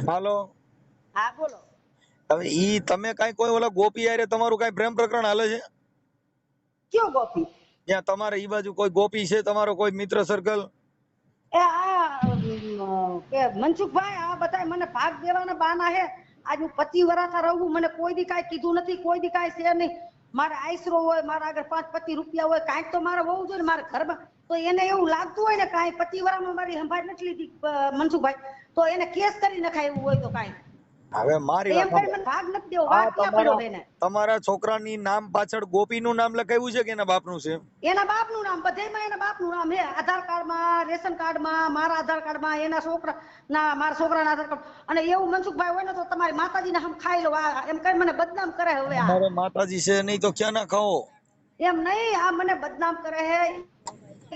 હાલો. હા બોલો. હવે ઈ તમે કઈ કોઈ ઓલા ગોપી હારે તમારું કઈ પ્રેમ પ્રકરણ હાલે છે? કયો ગોપી? ત્યાં તમારે ઈ બાજુ કોઈ ગોપી છે, તમારો કોઈ મિત્ર સર્કલ? એ આ કે મનસુખભાઈ આ બધા મને ભાગ દેવાના બાના હે. આજ હું 25 વર્ષ રહું, મને કોઈ દી કાંઈ કીધું નથી, કોઈ દી કાંઈ છે નહીં. મારે આઈસરો હોય, મારા આગળ 5-25 રૂપિયા હોય, કાંઈક તો મારે હોવું જોઈએ ને મારા ઘરમાં. તો એને એવું લાગતું હોય ને કાંઈ 25 વર્ષમાં મારી સંભાળ નથી લીધી મનસુખભાઈ, તો એને કેસ કરી નખાય એવું હોય તો કાંઈ. હવે મારી એમ વાત કરી સાંભળો. મને ભાગ નથી દેવો, આ ભાગ ક્યાં પડ્યો તમારા છે એને? તમારા છોકરાની નામ પાછળ ગોપીનું નામ લખાવ્યું છે કે એના બાપનું છે? એના બાપનું નામ, બધેમાં એના બાપનું નામ હે. આધાર કાર્ડમાં, રેશન કાર્ડમાં, મારા આધાર કાર્ડમાં, એના છોકરા ના મારા છોકરાના આધાર કાર્ડ. અને એવું મનસુખભાઈ હોય ને તો તમારી માતાજીને હમ ખાઈ લો, એમ કઈ મને બદનામ કરે. હવે આ તમારે માતાજી છે નહીં તો ક્યાં ના ખાઓ? એમ નહીં, આ મને બદનામ કરે હે.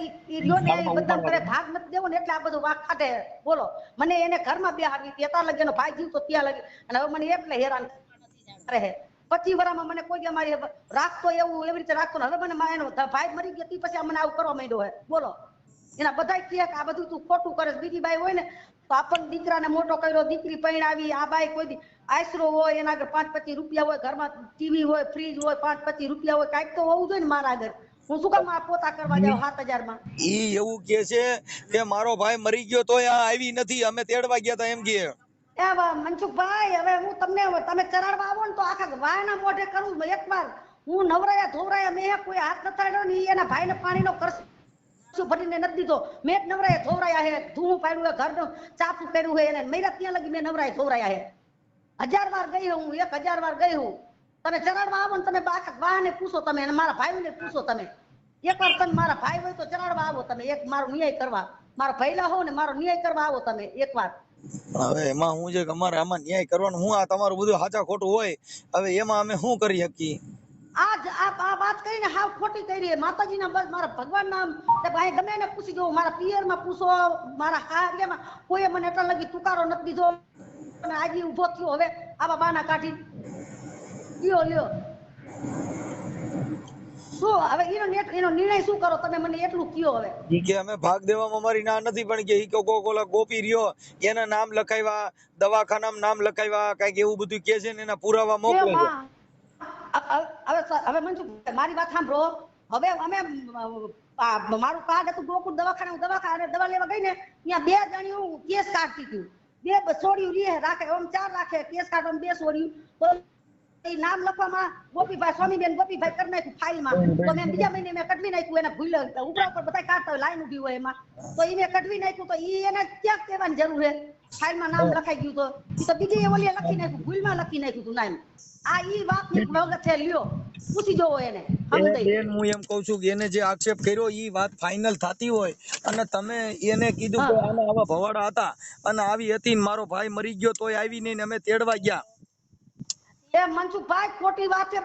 ઈ લ્યો ને ઈ બદનામ કરે, ભાગ નથી દેવો ને એટલે આ બધું વાક ખાટે. બોલો, મને એને ઘરમાં બેહાડી ત્યાં લગી એનો ભાઈ જીવતો ત્યાં લગી, અને હવે મને એટલે હેરાન કરે હે. 25 વર્ષમાં મને કોઈ અમારી રાખતો એવું એવી રીતે રાખતો ને, હવે મને એનો ભાઈ મરી ગયો તી પછી મને આવું કરવા માંડ્યો હે. બોલો, એના બધા કે આ બધું તું ખોટું કરે. બીજી બાઈ હોય ને તો આપણને દીકરાને મોટો કર્યો, દીકરી પરણાવી, આ બાઈ કોઈ દી આશરો હોય, એના આગળ 5-25 રૂપિયા હોય, ઘરમાં ટીવી હોય, ફ્રીજ હોય, 5-25 રૂપિયા હોય, કાંઈક તો હોવું જોઈએ ને મારા આગળ. હું શું કામ આ પોતા કરવા જાઉં 7000 માં? ઈ એવું કે છે કે મારો ભાઈ મરી ગયો તોય આ આવી નથી, અમે તેડવા ગયા તા એમ કે. એ મનસુખભાઈ, હવે હું તમને તમે ચરાડવા આવો ને તો આખા વાયના મોઢે કરું. એકવાર હું નવરાયા ધોવરાયા, મેં કોઈ હાથ નથાડ્યો ને એને ભાઈને પાણીનો કરશું ભરીને નથી દીધો. મેં જ નવરાયા ધોવરાયા હે, ધૂળું પાડ્યું હે, ઘરનું ચાપું કર્યું હે, એને મેરા ત્યાં લગી મેં નવરાયા ધોવરાયા હે. 1000 વાર ગઈ હું, 1000 વાર ગઈ હું. તમે ચરાડવા આવો ને તમે આખા વાહને પૂછો, તમે અને મારા ભાઈને પૂછો. તમે એકવાર તમે મારા ભાઈ હોય તો ચરાડવા આવો, તમે એક મારો ન્યાય કરવા. મારા ભૈલા હો ને મારો ન્યાય કરવા આવો તમે એકવાર. હવે એમાં હું છે કે અમારે આમાં ન્યાય કરવાનું હું, આ તમારું બધું સાચા ખોટું હોય, હવે એમાં અમે શું કરી શકીએ? આ વાત કરીને હાવ ખોટી કરી. માતાજીના બસ મારા ભગવાનના ભાઈ ગમે એને પૂછી જો, મારા પિયરમાં પૂછો, મારા હારેમાં કોઈએ મને એટલા લગી તુકારો નથી દીધો. અને આજે ઊભો થયો હવે આવા બાના કાઢી લ્યો લ્યો. શું હવે એનો નિર્ણય શું કરો તમે મને એટલું કયો. હવે ઈ કે અમે ભાગ દેવામાં અમારી ના નથી, પણ કે ઈ ઓલા ગોપી રહ્યો એના નામ લખાવ્યા, દવાખાનામાં નામ લખાવ્યા, કઈક એવું બધું કે છે ને એના પુરાવા મોકલે છે. હવે મનસુખ મારી વાત સાંભળો. હવે અમે મારું કાર્ડ હતું ગોકુળ દવાખાને દવા લેવા ગઈ ને ત્યાં 2 જણીઓ કેસ કાઢતી હતી. 2 છોડ્યું રાખે, આમ 4 રાખે કેસ કાઢવામાં, 2 છોડ્યું. તો નામ લખવામાં ગોપીભાઈ સ્વામીબેન ગોપીભાઈ કરી નાખ્યું ફાઇલમાં. તો મેં બીજા મહિને મેં કઢવી નાખ્યું. એને ભૂલ ઉપરા ઉપર બધા કાઢતા હોય, લાઈન ઉભી હોય એમાં, તો એ મેં કઢવી નાખ્યું. તો ઈ એને ક્યાં કહેવાની જરૂર છે? ફાઇલમાં નામ લખાઈ ગયું તો ઈ તો બીજી ઓલી લખી નાખ્યું, ભૂલમાં લખી નાખ્યું તું નામ. આ ઈ વાત ની વગત છે, લ્યો પૂછી જોવો એને. બેન હું એમ કઉ છું કે એને જે આક્ષેપ કર્યો ઈ વાત ફાઇનલ થતી હોય, અને તમે એને કીધું કે આના આવા ભવાડા હતા અને આવી હતી, મારો ભાઈ મરી ગયો તોય આવી નહીં ને અમે તેડવા ગયા. એ મનસુખભાઈ ખોટી વાત છે,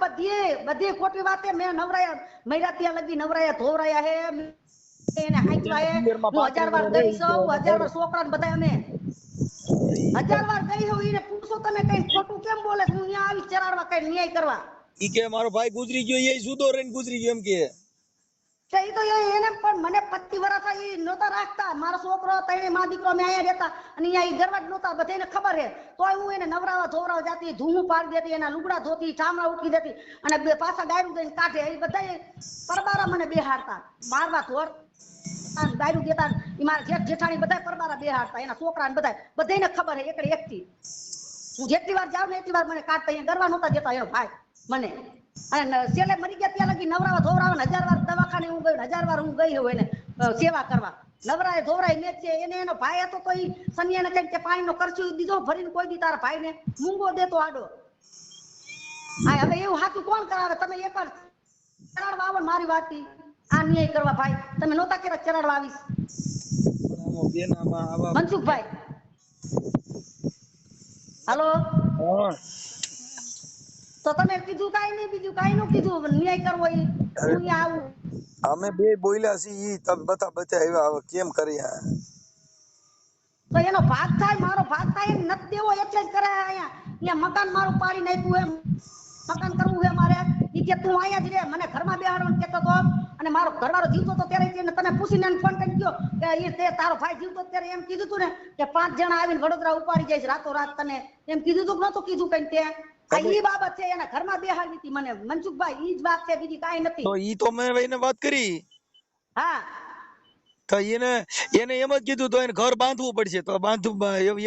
બધી ખોટી વાત છે. મેં નવરાયા મૈરા ત્યાં લગી નવરાયા ધોવરાયા હે, એને હાંચવા હે. હું 1000 વાર ગઈ છું, 1000 વાર છોકરાને બધા અમે 1000 વાર ગઈ હું. એને પૂછો તમે, કઈ ખોટું કેમ બોલે? હું અહીંયા આવી ચરાડવા કઈ ન્યાય કરવા. ઈ કે મારો ભાઈ ગુજરી ગયો, એ સુધો રહીને ગુજરી ગયો એમ કે. ઈ તો એને પણ મને 25 વર્ષ ઈ નહોતા રાખતા. મારો છોકરો તઈને માં દીકરો મેં અહીંયા રહેતા અને અહીંયા ઈ ગરવા જ નહોતા, બધાને ખબર હે. તોય હું એને નવરાવા ધોવરાવા જાતી, ધૂમું પાડી દેતી, એના લુગડા ધોતી, ઠામડા ઉઠી દેતી, અને પાછા ગાયરું દઈને કાઢે. એ બધા પરબારા મને બેહાડતા, મારવા ધોર ગાયરું દેતા. એ મારા જેઠ જેઠાણી બધા પરબારા બેહાડતા, એના છોકરાને બધાને ખબર હે એકડે એકથી. હું જેટલી વાર જાઉં ને એટલી વાર મને કાઢતા. અહીંયા ગરવા નહોતા દેતા એનો ભાઈ મને. અને છેલ્લે મરી ગયા ત્યાં લગી નવરાવા ધોવરાવા 1000 વાર દવાખાને હું ગઈ, 1000 વાર હું ગઈ હોઉં એને સેવા કરવા. નવરાએ ધોવરાય મેં છે એને. એનો ભાઈ હતો તો ઈ સનિયાને કઈ કે પાણીનો ખર્ચો દીધો ભરીને, કોઈ દી તારા ભાઈને મૂંગો દેતો આડો. હા હવે એવું સાચું કોણ કરાવે? તમે એકવાર ચરાડવા આવો મારી વાતથી આ ન્યાય કરવા. ભાઈ તમે નહોતા કેવા ચરાડવા આવીશ મનસુખભાઈ? હાલો, તો તમે કીધું કાઈ નહીં, બીજું કાઈ નું કીધું ન્યાય કરવો. ઈ હું આવું. અમે બે બોલ્યા છીએ, તમે બધા આવ્યા, કેમ કરી? તો એનો ભાગ થાય, મારો ભાગ થાય એમ નથી દેવો એટલે જ કરે. અહીંયા મકાન મારું પાડી નાખ્યું, એમ મકાન કરવું છે મારે. ઈ કે તું અહીંયા જ રે, મને ઘરમાં બેહાડવાનું કહેતો તો, અને મારો ઘરવાળો જીવતો તો ત્યારે તેને તને પૂછીને એને ફોન કરી ગયો કે ઈ તે તારો ભાઈ જીવતો ત્યારે એમ કીધું તું ને કે 5 જણા આવીને વડોદરા ઉપાડી જાય છે રાતો રાત, તને એમ કીધું તું કે નતું કીધું કઈ તે? આ ઈ બાબત છે, એના ઘરમાં બેહાડી હતી મને મનસુખભાઈ, ઈ જ વાત છે, બીજી કાંઈ નથી. તો ઈ તો મેં એને વાત કરી, હા તો એને એમ જ કીધું તો એને ઘર બાંધવું પડશે, તો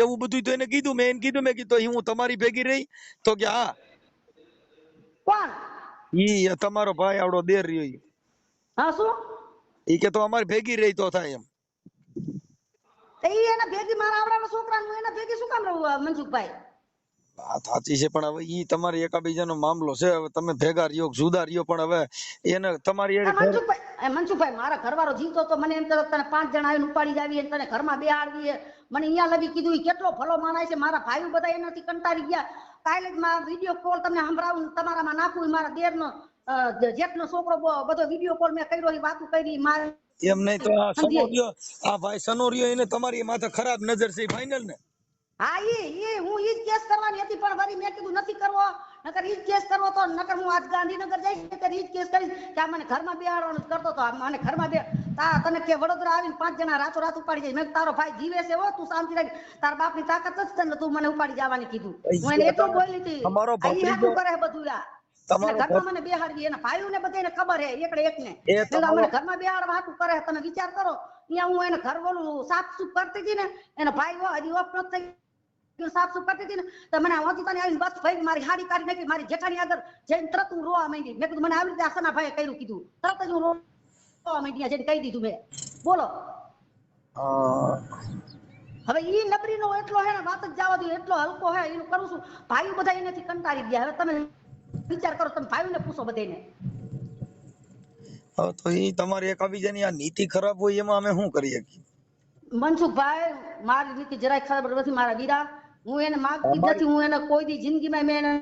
એવું બધું તો એને કીધું. મેં એને કીધું, મેં કીધું હું તમારી ભેગી રહી, તો કે હા. કોણ? ઈ તમારો ભાઈ આવડો દેર રહ્યો ઈ. હા શું? ઈ કે તો અમારી ભેગી રહી તો થાય એમ. તો ઈ એના ભેગી મારા આવડાના છોકરાનું એના ભેગી શું કામ રહું મનસુખભાઈ? આ સાચી છે, પણ હવે ઈ તમારી એકાબીજાનો મામલો છે. હવે તમે ભેગા રહ્યો જુદા રહ્યો, પણ હવે એને તમારી મનસુખભાઈ મારા ઘરવાળો જીવતો તો મને એમ કહેતો તને 5 જણા આવીને ઉપાડી જાવી અને તને ઘરમાં બેહાડવી, મને અહીંયા લગી કીધું. ઈ કેટલો ભલો માણસ છે, મારા ભાઈઓ બધા એનાથી કંટાળી ગયા. કાલે જ મારા વિડીયો કોલ તમને સંભળાવું, તમારામાં નાખું, મારા દેરનો જેઠનો છોકરો બધો વિડીયો કોલ મેં કર્યો, ઈ વાતું કરી મારે એમ નહીં તો આ સનોરિયો, આ ભાઈ સનોરિયો, એને તમારી માથે ખરાબ નજર છે, ફાઇનલ ને? હા હું ઈ જ કેસ કરવાની હતી, પણ વળી મેં કીધું નથી કરવો, નકર ઈ જ કેસ કરવો તો નકર હું આજ ગાંધીનગર જઈશ ત્યારે ઈ જ કેસ કરીશ કે આ મને ઘરમાં બેહાડવાનું કરતો તો, મને ઘરમાં તને કે વડોદરા આવીને 5 જણા રાતો રાત ઉપાડી જાય. મેં તારો ભાઈ જીવે છે, હો તું શાંતિ રાખ, તાર બાપની તાકાત જ છે ને, તું મને ઉપાડી જવાની કીધું. હું એને એટલું બોલી હતી. અમારો ઈ હાટું કરે બધું આ તમારો ઘરમાં મને બેહાડવી, એના ભાઈઓને બધાને ખબર હે, એકડે એકને મને ઘરમાં બેહાડવા હાટું કરે. તમે વિચાર કરો, અહીંયા હું એને ઘર બોલું સાફ સુફ કરતી હતી ને, એના ભાઈ હજી ઓફ નથી થઈ સાફ સુફ કરતી હતી ને, તો મને ઓચિતાની આવીને બસ ભાઈ મારી હાડી કાઢી નાખી, મારી જેઠાણી આગળ જઈને તરત હું રોવા માંડી. મેં કીધું મને આવી રીતે આસના ભાઈએ કર્યું કીધું, તરત જ હું રોવા માંડી, જઈને કહી દીધું મેં. બોલો હવે ઈ નબરીનો એટલો હે ને, વાત જ જવા દો, એટલો હલકો હે, એનું કરું છું. ભાઈઓ બધા એનાથી કંટાળી ગયા. હવે તમે વિચાર કરો, તમે ભાઈઓને પૂછો બધાને. તો ઈ તમારી એકાબીજાની આ નીતિ ખરાબ હોય, એમાં અમે શું કરી શકીએ? મનસુખભાઈ મારી નીતિ જરાય ખબર નથી મારા વીરા, હું એને માગતી જ નથી. હું એને કોઈ દી જિંદગીમાં મેં એને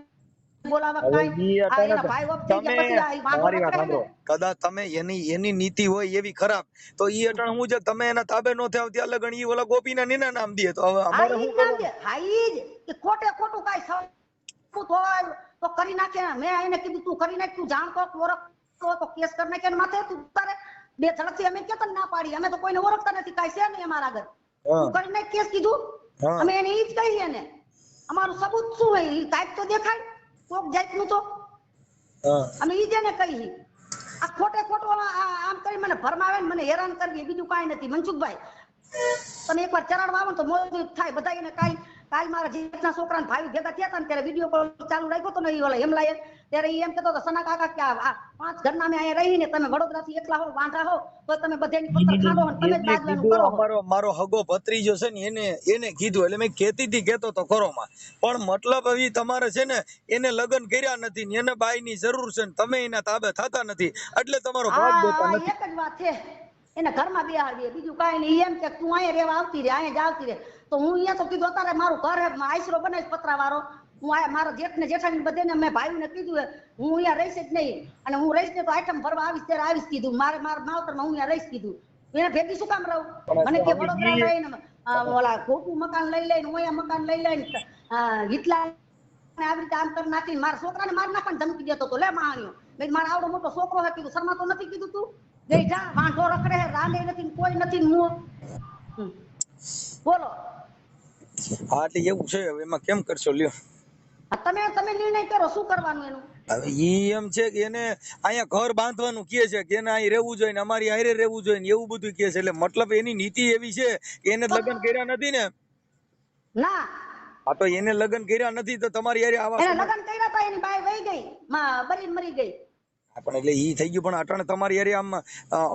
બોલાવા કાંઈ એના ભાઈ વખત થઈ ગયા પછી આ વાંધો ન કરે. કદાચ તમે એની નીતિ હોય એવી ખરાબ, તો ઈ અટણ હું છે, તમે એના તાબે નો થાવ ત્યાં લગન ઈ ઓલા ગોપીના નીના નામ દે, તો હવે અમારે શું કરવાનું? હા ઈ જ કે ખોટે ખોટું કાંઈ સબૂત હોય તો કરી નાખે. મેં એને કીધું તું કરી નાખ, તું જાણતો ઓળખતો તો કેસ કરી નાખે માથે. તું તારે બે ઝડપથી અમે કેતન ના પાડી, અમે તો કોઈને ઓળખતા નથી, કાંઈ છે નહીં અમારા આગળ. તું કરી નાખ કેસ કીધું, અમે એને ઈ જ કહીએ ને. અમારું સબૂત શું હોય, ઈ કાંઈક તો દેખાય કોક જાતનું તો અમે ઈ જ એને કહીએ. આ ખોટે ખોટું આમ કરી મને ભરમાવે ને મને હેરાન કરવી, બીજું કાંઈ નથી. મનસુખભાઈ તમે એકવાર ચરાડવા આવો તો મોજ થાય બધા. એને કાંઈ કાલ મારા જેઠના છોકરાને ભાઈ ભેગા થયા હતા ને ત્યારે વિડીયો કોલ ચાલુ રાખ્યો હતો ને, ઈ ઓલા હેમલાએ, ત્યારે ઈ એમ કહેતો હતો સના કાકા કે આ 5 ઘરના અમે અહીંયા રહીને તમે વડોદરાથી એકલા હો, વાંઢા હો, તો તમે બધાની પત્તર ખાંડો ને તમે જ બાજવાનું કરો. મારો હગો ભત્રીજો છે ને, એને કીધું, એટલે મેં કેતો તો ખરો માં, પણ મતલબ હવે તમારે છે ને એને લગ્ન કર્યા નથી ને એને બાઈની જરૂર છે ને તમે એના તાબે થતા નથી, એટલે તમારો ભાગ દેતા નથી. એક જ વાત છે, એને ઘરમાં બેહાડીએ, બીજું કાંઈ નહીં. એમ કે તું અહીંયા રહેવા આવતી રહે, અહીંયા જ આવતી રહે. તો હું અહીંયા તો કીધું અત્યારે મારું ઘર હે, આશરો બનાવીશ પતરા વાળો. હું આ મારા જેઠ ને જેઠાણી બધાને મેં ભાઈને કીધું હું અહીંયા રહીશ જ નહીં, અને હું રહીશ ને તો આઈટમ ભરવા આવીશ ત્યારે આવીશ કીધું. મારા માવતરમાં હું અહીંયા રહીશ કીધું. એને ભેગી શું કામ રહું? મને કે વડોદરા રહીને ઓલા ખોટું મકાન લઈ લઈને, હું અહીંયા મકાન લઈ લઈને હિટલા આવી રીતે આમ કરી નાખીને મારા છોકરાને મારી નાખવાની ધમકી દેતો હતો. લે માણ્યો, મેં મારો આવડો મોટો છોકરો હે, કીધું શરમાતો નથી કીધું તું? ગઈ જા, વાંઢો રખડે હે, રાંડે નથી, કોઈ નથી મું. બોલો. હા એટલે એવું છે, હવે એમાં કેમ કરશો લ્યો? તમે નિર્ણય કરો શું કરવાનું એનું. હવે ઈ એમ છે કે એને અહીંયા ઘર બાંધવાનું કહે છે કે એને અહીં રહેવું જોઈએ ને અમારી હારે રહેવું જોઈએ ને એવું બધું કહે છે. એટલે મતલબ એની નીતિ એવી છે કે એને લગ્ન કર્યા નથી ને? ના. હા તો એને લગ્ન કર્યા નથી તો તમારી હારે આવા એને લગ્ન કર્યા હતા, એની બાઈ વહી ગઈ, બરીને મરી ગઈ. પણ એટલે ઈ થઈ ગયું, પણ અટાણે તમારી હારે આમ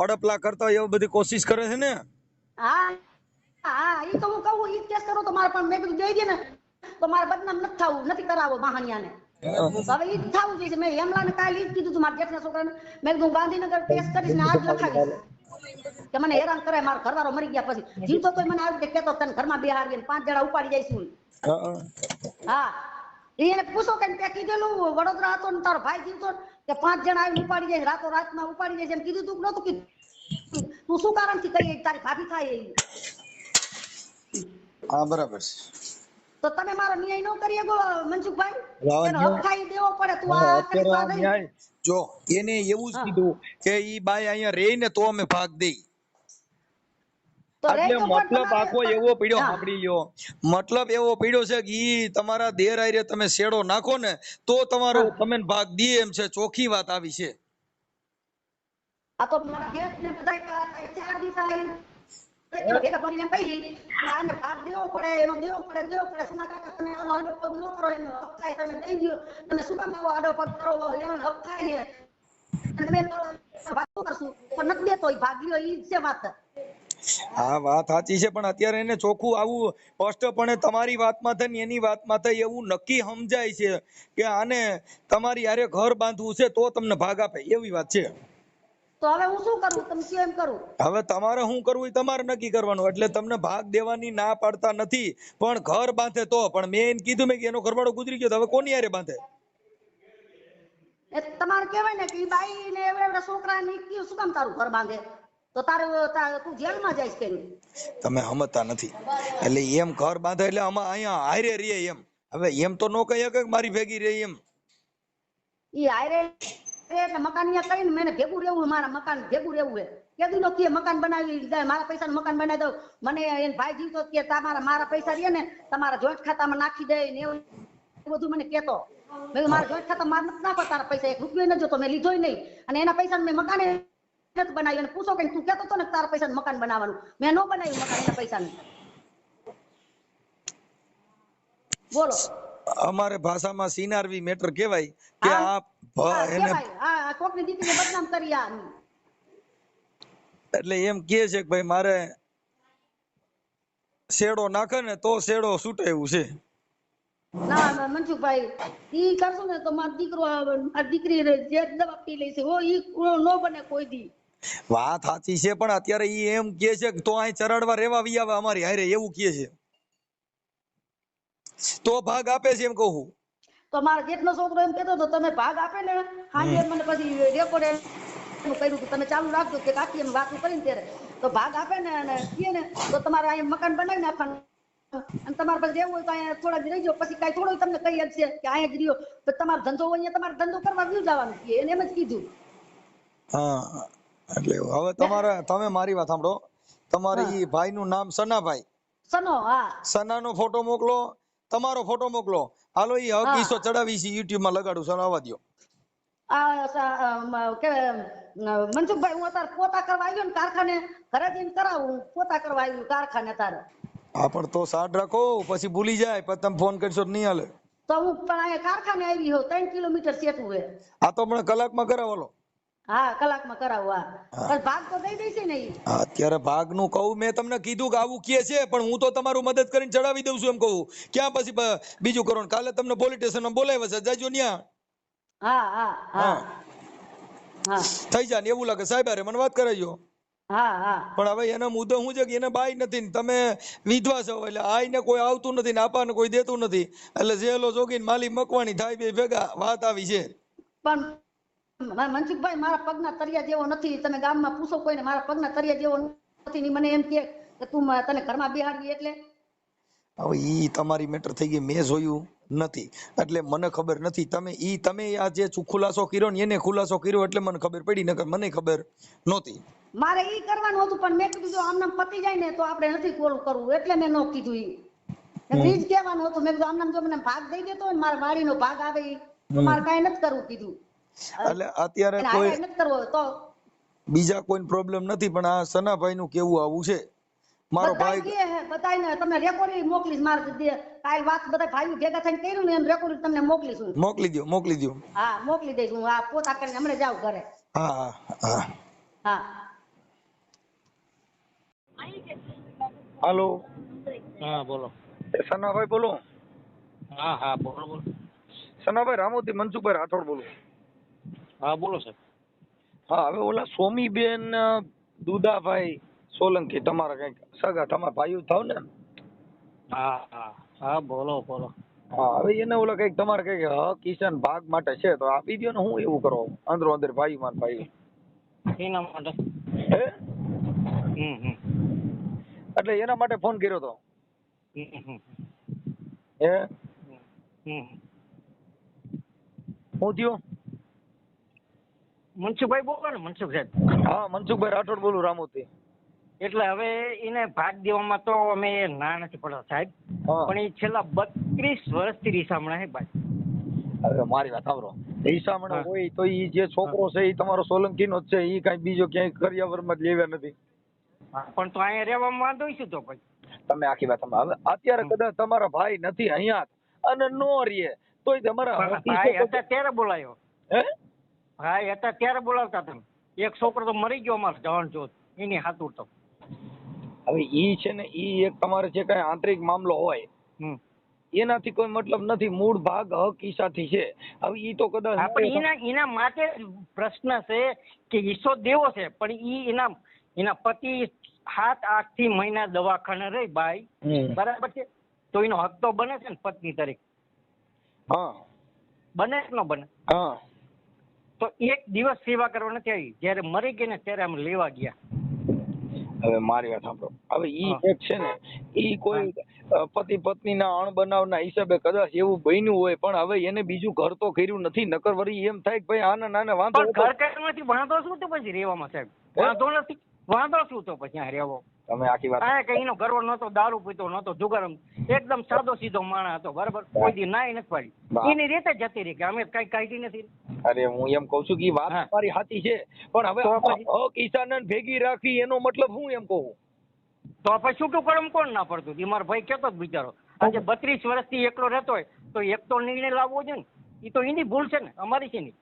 અડપલા કરતા હોય એવું બધી કોશિશ કરે છે ને? હા હા, ઈ તો હું કહું ઈ કેસ કરો તો મારે, પણ મેં કીધું દઈ દે ને તો મારે બદનામ નથી થવું, નથી કરાવો મહાણિયાને. હવે ઈ જ થવું જોઈએ. મેં હેમલાને કાલે ઈ જ કીધું હતું મારા જેઠના છોકરાને, મેં કીધું ગાંધીનગર કેસ કરીશ ને આજ લખાવીશ કે મને હેરાન કરે, મારો ઘરવાળો મરી ગયા પછી જીવતો તોય મને આવી રીતે કહેતો તને ઘરમાં બેહાડીને 5 જણા ઉપાડી જઈશું. હા એને પૂછો કે તે કીધેલું વડોદરા હતો ને તારો ભાઈ જીવતો કે 5 જણા આવીને ઉપાડી જાય, રાતો રાતમાં ઉપાડી જાય, એમ કીધું તું નતું કીધું? તું શું કારણથી કહી તારી ભાભી થાય એવી? હા બરાબર છે. તો તમે મારો ન્યાય ન કરી શકો મનસુખભાઈ? એનો હક ખાઈ દેવો પડે. તું આ જો એને એવું જ હા કીધું કે ઈ બાઈ અહીંયા રહે ને તો અમે ભાગ દઈ. તો રે એટલે તો પણ મતલબ તમારે આખો એવો પડ્યો, હા સાંભળી લ્યો, મતલબ એવો પડ્યો છે કે ઈ તમારા દેર આયરે તમે શેડો નાખો ને તો તમારો હા તમે ભાગ દીએ એમ છે. ચોખ્ખી વાત આવી છે. આ તો મારા ગેસ ને બધા 4 દિવસ ભેગા કરીને કહી કે આને ભાગ દેવો પડે, એનો દેવો પડે. સોના કાકા તમે આડો પગ ન કરો, એનો હક થાય તમે દઈ દો. તમે શું કામ આવો આડો પગ કરો, એનો હક થાય ને તમે ભાગ શું કરશું? પણ નથી દેતો ઈ ભાગ લ્યો, ઈ જ છે વાત. હા વાત સાચી છે, પણ અત્યારે એને ચોખ્ખું આવું સ્પષ્ટપણે તમારી વાતમાં થઈ ને એની વાતમાં થઈ એવું નક્કી સમજાય છે કે આને તમારી હારે ઘર બાંધવું છે તો તમને ભાગ આપે, એવી વાત છે. તો હવે હું શું કરું? તમે કયો એમ કરું. હવે તમારે શું કરવું એ તમારે નક્કી કરવાનું. એટલે તમને ભાગ દેવાની ના પાડતા નથી, પણ ઘર બાંધે તો. પણ મેં એને કીધું મેં કે એનો ઘરવાળો ગુજરી ગયો તો હવે કોની હારે બાંધે? એ તમારે કહેવાય ને કે ઈ બાઈ ને એવડા છોકરા ને કયું શું કામ તારું ઘર બાંધે? તો તું જેલમાં જઈશ કે તમે સમજતા નથી. એટલે એમ ઘર બાંધે એટલે આમાં અહીંયા હારે રહીએ એમ. હવે એમ તો નો કહી શકે કે મારી ભેગી રહી એમ. ઈ હારે એટલે મકાન અહીંયા કરીને મને ભેગું રહેવું, મારા મકાન ભેગું રહેવું હે. કેદી નો કે મકાન બનાવી દે, મારા પૈસાનું મકાન બનાવી દઉં. મને એને ભાઈ જીવતો કે તમારા મારા પૈસા રહે ને તમારા જોઈન્ટ ખાતામાં નાખી દે ને એવું બધું મને કહેતો. મેં કીધું મારા જોઈન્ટ ખાતામાં માર નથી નાખો તારા પૈસા, 1 રૂપિયો ન જોતો, મેં લીધોય નહીં. અને એના પૈસા મેં મકાને નથી બનાવ્યું. અને પૂછો કે તું કહેતો હતો ને તારા પૈસાનું મકાન બનાવવાનું, મેં ન બનાવ્યું મકાન એના પૈસાનું. બોલો. અમારે ભાષામાં સિનારવી મેટર કહેવાય કે હા આ હા એને કેવાય. હા કોકની દીકરીને બદનામ કરી આ. એટલે એમ કહે છે કે ભાઈ મારે શેડો નાખે ને તો શેડો છૂટે એવું છે. ના મનસુખભાઈ, ઈ કરશું ને તો મારો દીકરો મારી દીકરી જે દવા પી લે છે ઈ નો બને કોઈ દી. વાત સાચી છે, પણ અત્યારે ઈ એમ કહે છે કે તો અહીં ચરાડવા રેવા વી આવે અમારી હારે, એવું કહે છે. તો ભાગ આપે છે એમ કહું. તો મારા જેઠનો છોકરો એમ કહેતો હતો તમે ભાગ આપે ને સાંજે મને પછી રેકોર્ડ એનું કર્યું કે તમે ચાલુ રાખજો કે કાકી એમ વાતું કરીને ત્યારે તો ભાગ આપે ને અને કહે ને તો તમારે અહીંયા મકાન બનાવી નાખવાનું. અને તમારે પછી રહેવું હોય તો અહીંયા થોડાક દી રહી જાઓ, પછી કાંઈ થોડું તમને કહી આપશે કે અહીંયા જ રહ્યો. તો તમારો ધંધો હોય અહીંયા તમારે ધંધો કરવા વ્યુ જવાનું છે, એને એમ જ કીધું. હા એટલે હવે તમે મારી વાત સાંભળો. તમારે હા ઈ ભાઈનું નામ સનાભાઈ. સનો. હા સનાનો ફોટો મોકલો, તમારો ફોટો મોકલો. હાલો ઈ હક હા ઈસો ચડાવી છે YouTube માં લગાડું છું, આવવા દ્યો. કે મનસુખભાઈ હું અત્યારે પોતા કરવા આવ્યો ને કારખાને, ઘરે જઈને કરાવું. પોતા કરવા આવ્યું કારખાને તારે. હા પણ તો સાડ રાખો, પછી ભૂલી જાય, પછી તમે ફોન કરશો તો નહીં હાલે. તો હું પણ અહીંયા કારખાને આવી હોઉં, 3 કિલોમીટર સેટું હે. આ તો હમણાં કલાકમાં કરાવવાનો. હા કલાકમાં કરાવું. હા પણ ભાગ તો દઈ દેશે ને ઈ. અત્યારે ભાગનું કહું, મેં તમને કીધું કે આવું કે છે, પણ હું તો તમારું મદદ કરીને ચડાવી દઉં છું એમ કહું. ક્યાં પછી બીજું કરો ને? કાલે તમને પોલીસ સ્ટેશનમાં બોલાવ્યા છે, જાજો ન્યા. હા હા હા હા થઈ જાય ને એવું લાગે સાહેબ અરે મને વાત કરાવજો. હા હા પણ હવે એનો મુદ્દો શું છે કે એને બાઈ નથી ને તમે વિધવા છો, એટલે આઈને કોઈ આવતું નથી ને આપાને કોઈ દેતું નથી, એટલે જેલો જોગીને માલી મકવાણી થાય બે ભેગા, વાત આવી છે. પણ મનસુખભાઈ મારા પગના તરિયા જેવો નથી. તમે ગામમાં પૂછો કોઈને, મારા પગના તરિયા જેવો નથી. ની મને એમ કે તું તને ઘરમાં બિહાડવી એટલે. હવે ઈ તમારી મેટર થઈ ગઈ, મેં જોયું નથી એટલે મને ખબર નથી. તમે આ જે ખુલાસો કર્યો ને એને ખુલાસો કર્યો એટલે મને ખબર પડી, નકર મને ખબર નહોતી. મારે ઈ કરવાનું હતું, પણ મેં કીધું જો આમનામ પતી જાય ને તો આપણે નથી કોલ કરવું, એટલે મેં નો કીધું. ઈ જ કહેવાનું હતું. મેં કીધું આમનામ જો મને ભાગ દઈ દેતો હોય, મારા વાડીનો ભાગ આવે તો મારે કાંઈ નથી કરવું કીધું. એટલે અત્યારે એને કોઈ હારે નથી કરવો તો બીજા કોઈ પ્રોબ્લેમ નથી, પણ આ સનાભાઈ નું કેવું આવું છે. મારો બધાય ભાઈ કે હે, બધાયને તમને રેકોર્ડિંગ મોકલીશ. મારે કાલ વાત બધા ભાઈઓ ભેગા થઈને કર્યું ને એમ રેકોર્ડિંગ તમને મોકલીશું. મોકલી દો. હા મોકલી દઈશ. હું આ પોતા કરીને હમણાં જાઉં ઘરે. હા હા હા. હા હાલો. હા બોલો. સનાભાઈ બોલો. હા હા બોલો બોલો. સનાભાઈ રામોથી મનસુખભાઈ રાઠોડ બોલું. હા બોલો સાહેબ. હા હવે ઓલા સોમીબેન દુદાભાઈ સોલંકી તમારા કઈક સગા, તમારા ભાઈઓ થાવ ને? હા હા હા બોલો બોલો. હા હવે એને ઓલા કઈક તમારે કઈક કિસાન ભાગ માટે છે તો આપી દો ને. હું એવું કરો અંદરો અંદર ભાઈ માન ભાઈ એના માટે. હે હમ. એટલે એના માટે ફોન કર્યો તો. હમ. હે હમ. હું થયો? મનસુખભાઈ બોલો ને, મનસુખ સાહેબ. હા, મનસુખભાઈ રાઠોડ બોલું, રામોથી. એટલે હવે એને ભાગ દેવામાં તો અમે ના નથી પડતા સાહેબ, હા. પણ એ છેલ્લા 32 વર્ષથી રીસામણા હે ભાઈ. હવે મારી વાત સાંભળો, ઈસામણા હા. હોય તો ઈ જે છોકરો છે ઈ તમારો સોલંકીનો જ છે, ઈ કાંઈ બીજો ક્યાંય કરિયાવરમાં જ લેવા નથી. હા, પણ તો અહીંયા રહેવામાં વાંધો શું તો પછી? તમે આખી વાત સાંભળો. હવે અત્યારે કદાચ તમારા ભાઈ નથી અહીંયા અને નો રહે તોય તમારા પણ હકી ભાઈ છે તો- હતા ત્યારે બોલાયો, હે? ભાઈ હતા ત્યારે બોલાવતા તમે. એક છોકરો તો મરી ગયો અમારો જવાન ચોથ, એની હાથું તો. હવે ઈ છે ને ઈ એક તમારે જે કાંઈ આંતરિક મામલો હોય હમ. એનાથી કોઈ મતલબ નથી, મૂળ ભાગ હક ઈશાથી છે. હવે ઈ તો કદાચ આપણે એના માટે જ પ્રશ્ન છે કે ઈસો દેવો છે, પણ એના પતિ 7-8 થી મહિના દવાખાને રહી ભાઈ, હમ. બરાબર છે, તો એનો હક તો બને છે ને પત્ની તરીકે, હા બને કે ન બને? હા. તો એક દિવસ સેવા કરવા નથી આવી, જયારે મરી ગઈ ને ત્યારે અમે લેવા ગયા. હવે મારી વાત સાંભળો, હવે ઈ હા. એક છે ને ઈ કોઈ પતિ પત્નીના અણબનાવના હિસાબે કદાચ એવું બન્યું હોય, પણ હવે એને બીજું ઘર તો કર્યું નથી, નકર વળી એમ થાય કે ભાઈ આના નાના વાંધો પણ હતો. ઘર કરવાથી વાંધો શું તો પછી રહેવામાં સાહેબ? વાંધો નથી, વાંધો શું તો પછી આ રહેવો? તમે આખી વાત આ કઈ એનો ગરવો નતો, દારૂ પીતો નતો, જુગાર એકદમ સાદો સીધો માણસ હતો, બરાબર, કોઈ દી નાય નથી વાહ. પાડી, એની રીતે જતી રહી કે અમે કઈ કાઢી નથી. અરે હું એમ કઉ છું કે ઈ વાત હા. તમારી સાચી છે, પણ હવે તો આમાં પછી? હક ઈશાને ભેગી રાખવી એનો મતલબ હું એમ કહું. તો પછી છૂટું કરમ કોણ ના પડતું? એ મારો ભાઈ કેતો જ બિચારો, આજે 32 વર્ષથી એકલો રહેતો હોય તો એક તો નિર્ણય લાવવો જોઈએ ને. એ તો એની ભૂલ છે ને, અમારી છે નહીં.